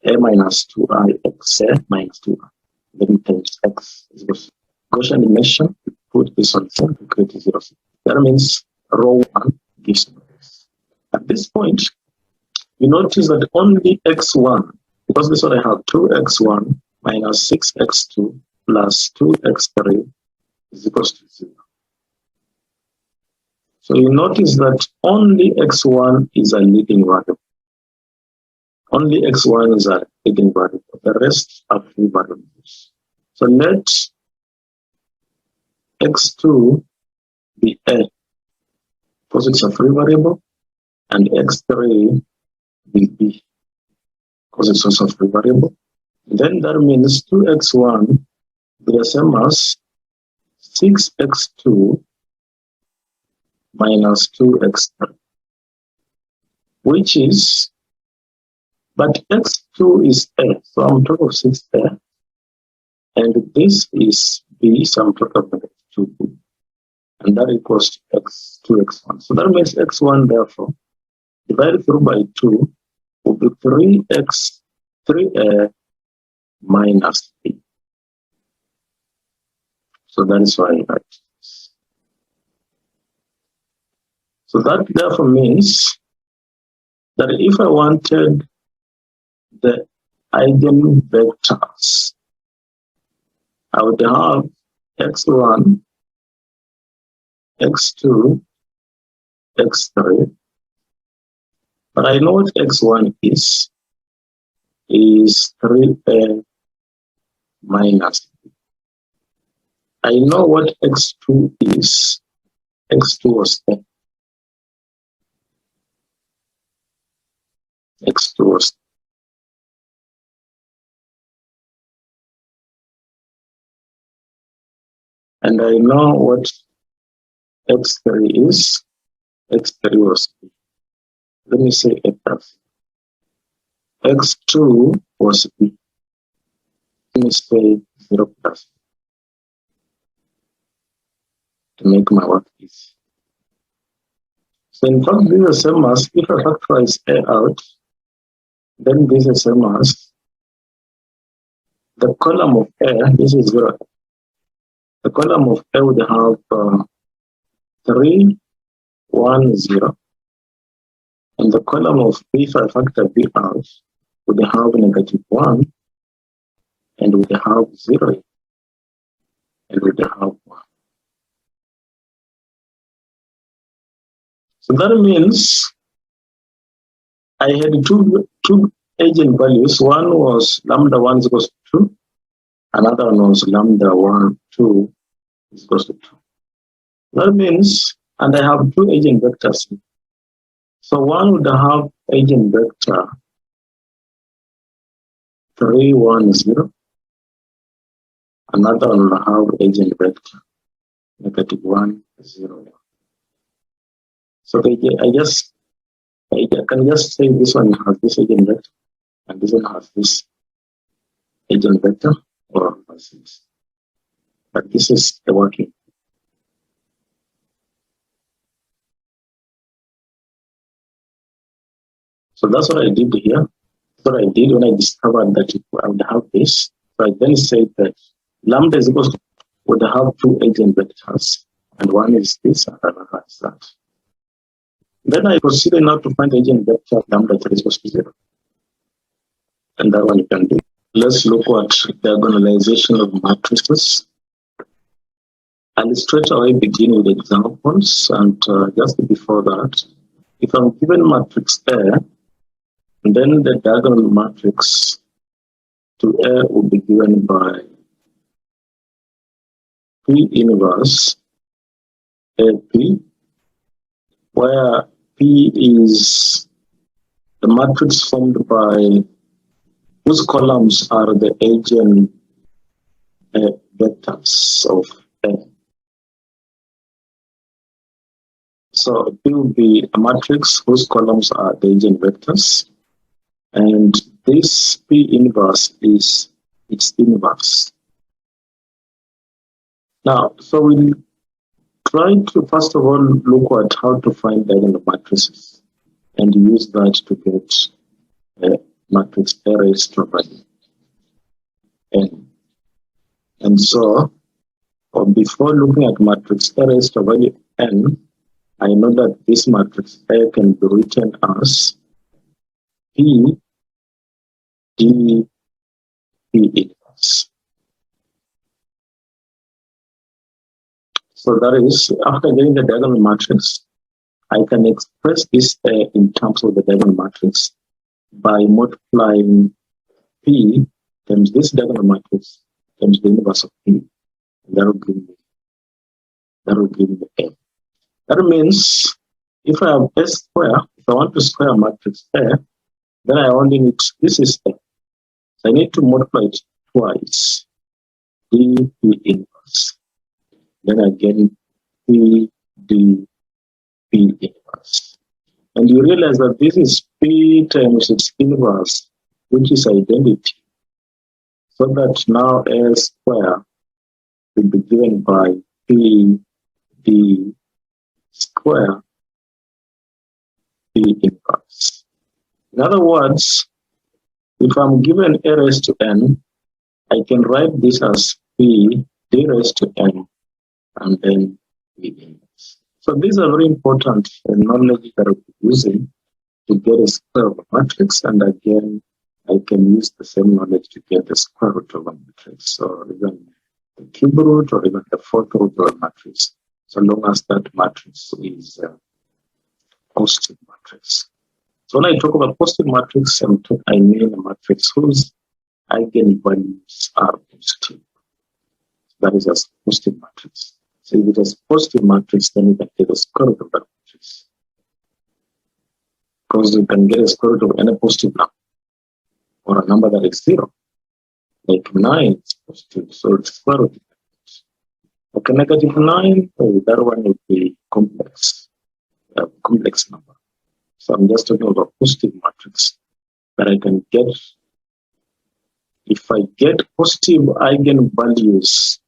[SPEAKER 1] A minus 2i x a minus 2i. Then times x is equal to Gaussian elimination. We put this on 0 to create 0. That means row 1 gives me this. At this point, you notice that only x1, because this one I have 2x1 minus 6x2 plus 2x3 is equal to 0. So you notice that only x1 is a leading variable. Only x1 is a leading variable. The rest are free variables. So let x2 be a, because it's a free variable, and x3 be b, because it's also a free variable. Then that means 2x1 be the same as 6x2 minus 2x3, which is, but x2 is a, so I'm talking of 6a, and this is b, so I'm talking of negative 2b, and that equals to x, 2x1. So that means x1 therefore divided through by 2 will be 3x, 3a minus b. So that is why I write this. So that therefore means that if I wanted the eigenvectors, I would have x1, x2, x3, but I know what x1 is 3a minus b. I know what x2 is. X2 was a. X2 was. And I know what x3 is. X3 was b. Let me say a plus. X2 was b. Let me say 0 plus. to make my work easy. So in fact, this is the same as if I factorize A out, then this is the same as the column of A, this is 0. The column of A would have 3, 1, 0. And the column of B, if I factor B out, would have -1, and would have 0, and would have 1. So that means I had two eigenvalues. One was lambda 1 is equals to 2. Another one was lambda 1, 2 is equals to 2. That means, and I have two eigenvectors. So one would have eigenvector 3, 1, 0. Another one will have eigenvector -1, 0. So I can just say this one has this eigenvector and this one has this eigenvector, or vice versa. But this is the working. So that's what I did here. That's what I did when I discovered that I would have this. So I then said that lambda is equal to would have two eigenvectors, and one is this and another is that. Then I proceeded now to find the eigenvector lambda 3 is equal to 0. And that one you can do. Let's look at diagonalization of matrices. I'll straight away begin with examples. And just before that, if I'm given matrix A, then the diagonal matrix to A will be given by P inverse AP, where P is the matrix formed by whose columns are the eigenvectors of A. So P will be a matrix whose columns are the eigenvectors, and this P inverse is its inverse. Now, so we'll try to first of all look at how to find diagonal matrices and use that to get a matrix A raised to value n. And so, before looking at matrix A raised to value n, I know that this matrix A can be written as P D P inverse. So that is, after getting the diagonal matrix, I can express this A in terms of the diagonal matrix by multiplying P times this diagonal matrix times the inverse of P. And that will give me A. That means if I have A square, if I want to square a matrix A, then I only need, this is A. So I need to multiply it twice, D P inverse. Then again, P D P inverse. And you realize that this is P times its inverse, which is identity. So that now A square will be given by P D square P inverse. In other words, if I'm given A raised to n, I can write this as P D raised to n and then P inverse. So these are very important knowledge that I'll be using to get a square of a matrix, and again, I can use the same knowledge to get the square root of a matrix, or even the cube root, or even the fourth root of a matrix, so long as that matrix is a positive matrix. So when I talk about positive matrix, I mean a matrix whose eigenvalues are positive. That is a positive matrix. So if it is a positive matrix, then you can get the square root of that matrix. Because you can get a square root of any positive number, or a number that is 0. Like 9 is positive, so it's square root. Okay, -9, that one would be complex, a complex number. So I'm just talking about positive matrix that I can get. If I get positive eigenvalues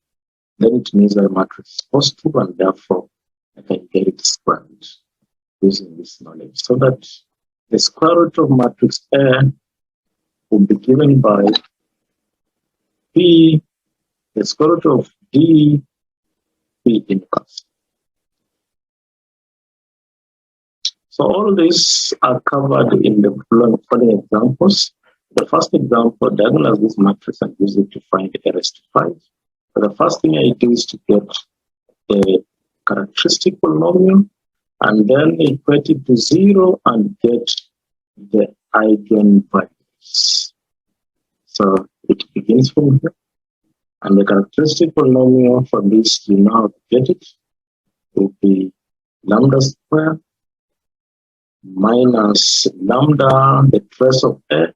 [SPEAKER 1] then it means that the matrix is positive, and therefore I can get it squared using this knowledge. So that the square root of matrix A will be given by P, the square root of D, P inverse. So all these are covered in the following examples. The first example, diagonalize this matrix and use it to find a raised to 5. So the first thing I do is to get the characteristic polynomial and then equate it to 0 and get the eigenvalues. So it begins from here. And the characteristic polynomial for this, you know how to get it, will be lambda square minus lambda, the trace of A,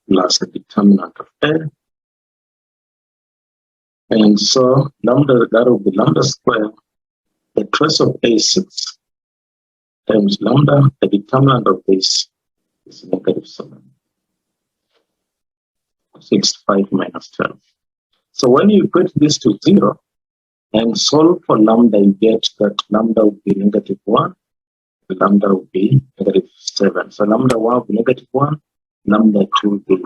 [SPEAKER 1] plus the determinant of A. And so lambda, that will be lambda square, the trace of A is 6, times lambda, the determinant of this is -7. 6, 5 minus 12. So when you put this to 0 and solve for lambda, you get that lambda will be -1, lambda will be -7. So lambda 1 will be -1, lambda 2 will be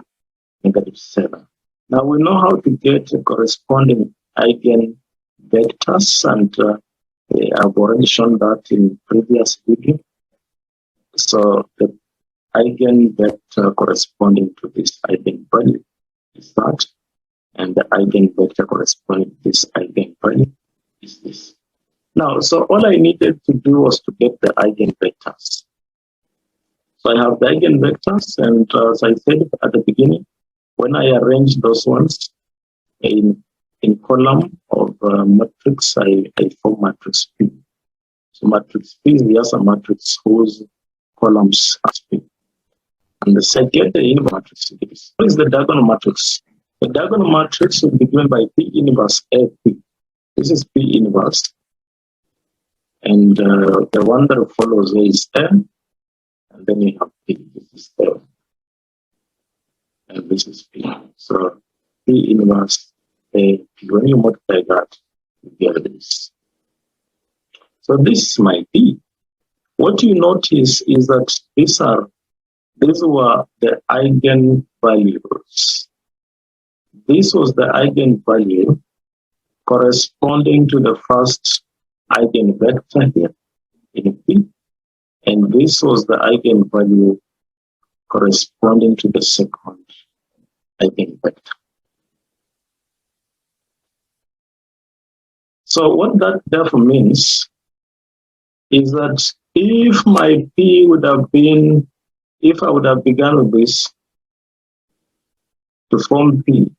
[SPEAKER 1] -7. Now we know how to get a corresponding eigenvectors, and I've already shown that in previous video. So the eigenvector corresponding to this eigenvalue is that, and the eigenvector corresponding to this eigenvalue is this. Now, so all I needed to do was to get the eigenvectors. So I have the eigenvectors, and as I said at the beginning, when I arrange those ones in column of matrix, I form matrix P. So matrix P is just a matrix whose columns are P. And the second, the inverse matrix. What is the diagonal matrix? The diagonal matrix will be given by P inverse AP. This is P inverse. And the one that follows is N. And then you have P. This is L. And this is P. So P inverse AP. When you multiply that, you get this. So this is my P. What you notice is that these were the eigenvalues. This was the eigenvalue corresponding to the first eigenvector here in P, and this was the eigenvalue corresponding to the second eigenvector. So what that therefore means is that if my P would have been, if I would have begun with this to form P,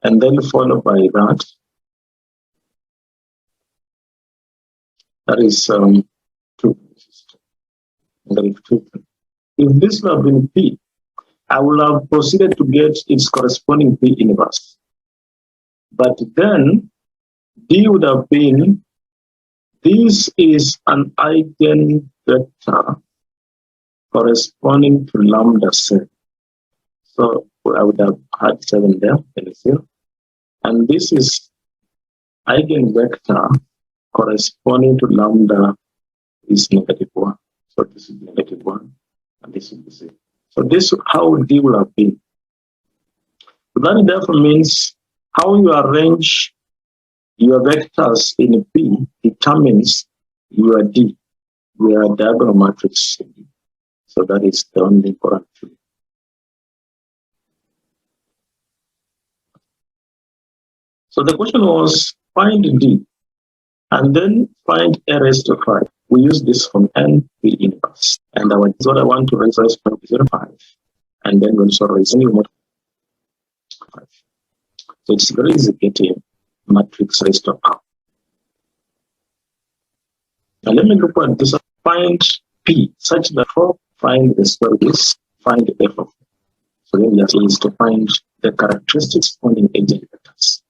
[SPEAKER 1] and then followed by that, that is 2. If this would have been P, I would have proceeded to get its corresponding P inverse. But then D would have been, this is an eigenvector corresponding to lambda 7. So I would have had 7 there, and this is eigenvector corresponding to lambda is -1. So this is -1, and this is the same. So this is how D will have been. So that therefore means how you arrange your vectors in P determines your D, your diagonal matrix. So that is the only important thing. So the question was find D and then find A raised to 5. We use this from N P inverse. And what I want to raise is 0.05. And then also raise any more 5. So it's very easy getting matrix raised to R. Now let me look at this. Find P such that for find the square root is find F of. So then we are to find the characteristics corresponding eigenvectors.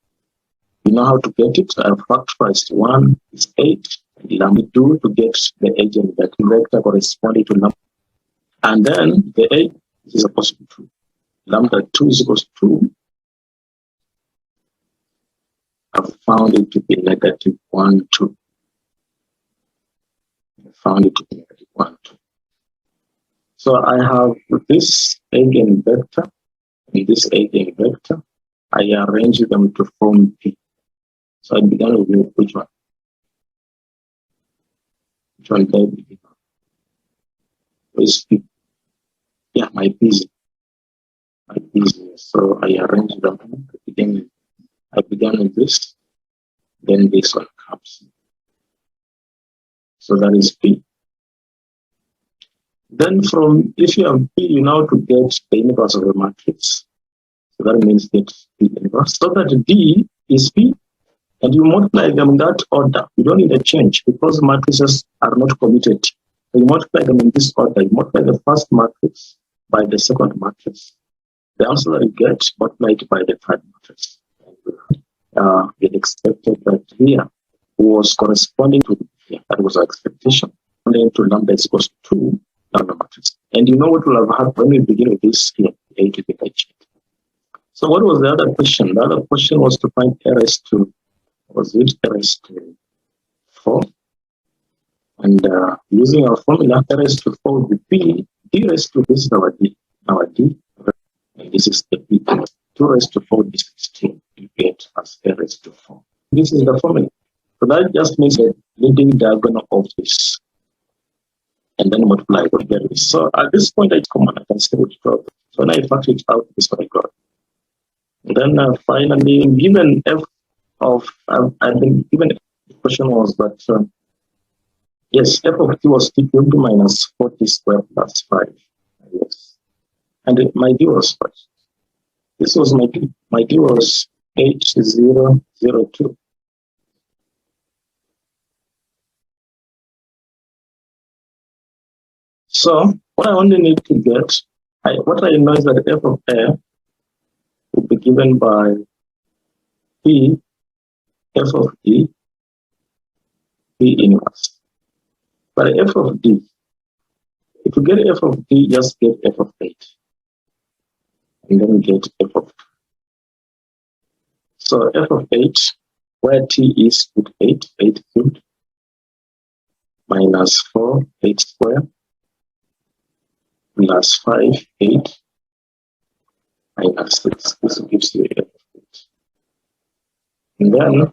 [SPEAKER 1] You know how to get it. I have factorized 1 is 8, and lambda 2 to get the eigenvector corresponding to lambda. And then the 8 is a positive 2. lambda 2 is equals to, I've found it to be negative 1, 2. I found it to be negative 1, 2. So I have this eigenvector and this eigenvector. I arrange them to form P. So I began with which one? Which one did I begin? Where's P? Yeah, my P is here. So I arrange them. I began with this, then this one comes. So that is P. Then from, if you have P, you now to get the inverse of the matrix. So that means that P inverse. So that D is P, and you multiply them in that order. You don't need a change because matrices are not commuted. So you multiply them in this order. You multiply the first matrix by the second matrix. The answer that you get, multiply it by the third matrix. It expected that here was corresponding to here. That was our expectation. And then to lambda is equals to 2 lambda matrix. And you know what will have happened when we begin with this here, A to the H. So what was the other question? The other question was to find A raised to, was it A raised to 4? And using our formula, A raised to 4 would be D raised to, this is our D, and this is the P. 2 raised to 4 is 16. You get as A raised to 4. This is the formula. So that just means a leading diagonal of this. And then multiply with this. So at this point, it's common. I can say which problem. So now I factor it out, this is what I got. And then finally, given F of, I think given the question was that, yes, F of T was equal to minus 40 squared plus 5. Yes. And my D was what? This was my D. My D was H002. So what I only need to get, what I know is that F of A will be given by P, F of D, P inverse. But F of D, if you get F of D, just get F of 8. And then get F of 2. So F of 8, where T is with 8 cubed, minus 4, 8 squared, plus 5, 8, minus 6. This gives you F of 8. And then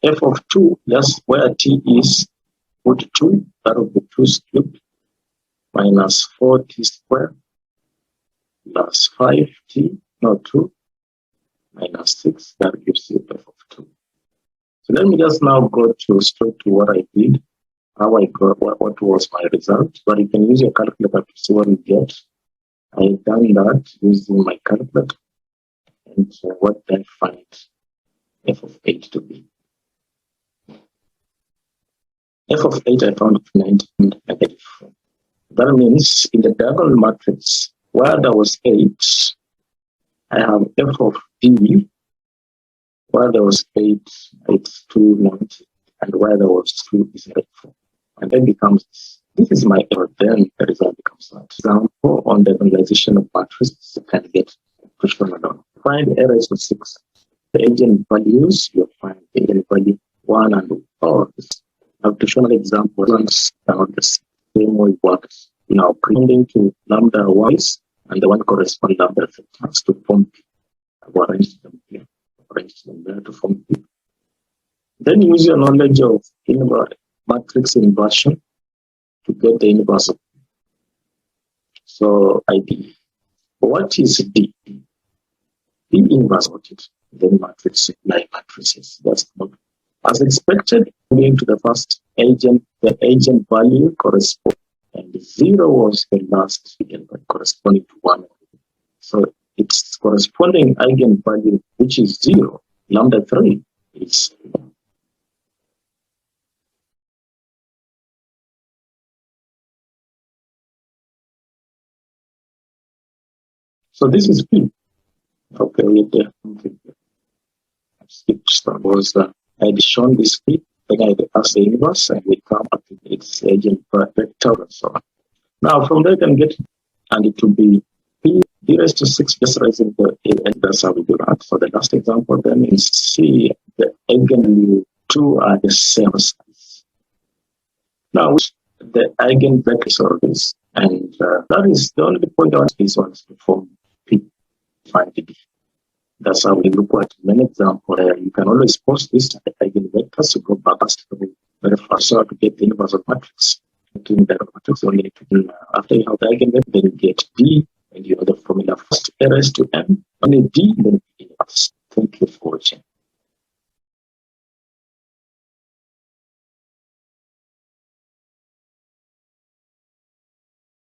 [SPEAKER 1] F of 2, just where T is, put 2, that will be 2 cubed, minus 4T squared, plus 5T, no 2, minus 6, that gives you F of 2. So let me just now go straight to what I did, how I got, what was my result. But you can use your calculator to see what you get. I've done that using my calculator. And what did I find F of 8 to be? F of 8 I found 19 negative 4. That means in the diagonal matrix, where there was 8, I have F of D, where there was 8, it's 2, 90, and where there was 2 is 4. And then becomes, this is my error, then the result becomes that. Example on the organization of matrices, you can get question alone. Find errors of 6. The eigenvalues, you'll find the eigenvalue 1 and 4. Now, to show an example, ones are the same way it works. Now, corresponding to lambda wise, and the one corresponding lambda factors to form P. I've arranged them here, arranged them there to form P. Then use your knowledge of matrix inversion to get the inverse of P. So, ID. What is D? D inverse of it. Then matrix like matrices. That's not. As expected, going to the first agent, the agent value corresponds, and 0 was the last eigenvalue corresponding to 1. So its corresponding eigenvalue, which is 0, lambda 3, is 1. So this is P. Okay, with the suppose I had shown this P, then I had asked the inverse, and we come up with its agent vector and so on. Now from there, you can get, and it will be P d raised to 6 just raising the a, and that's how we do that. For the last example, then is C, the eigenvalue 2 are the same size. Now, the eigenvectors are this, and that is the only point on this one is to form P, find D. That's how we look at many examples. You can always post this to the eigenvectors to go back to very fast so to get the inverse of matrix. Doing that matrix only to after you have the eigenvector, then you get D, and you know the formula first A raised to M, only D, then inverse. Thank you.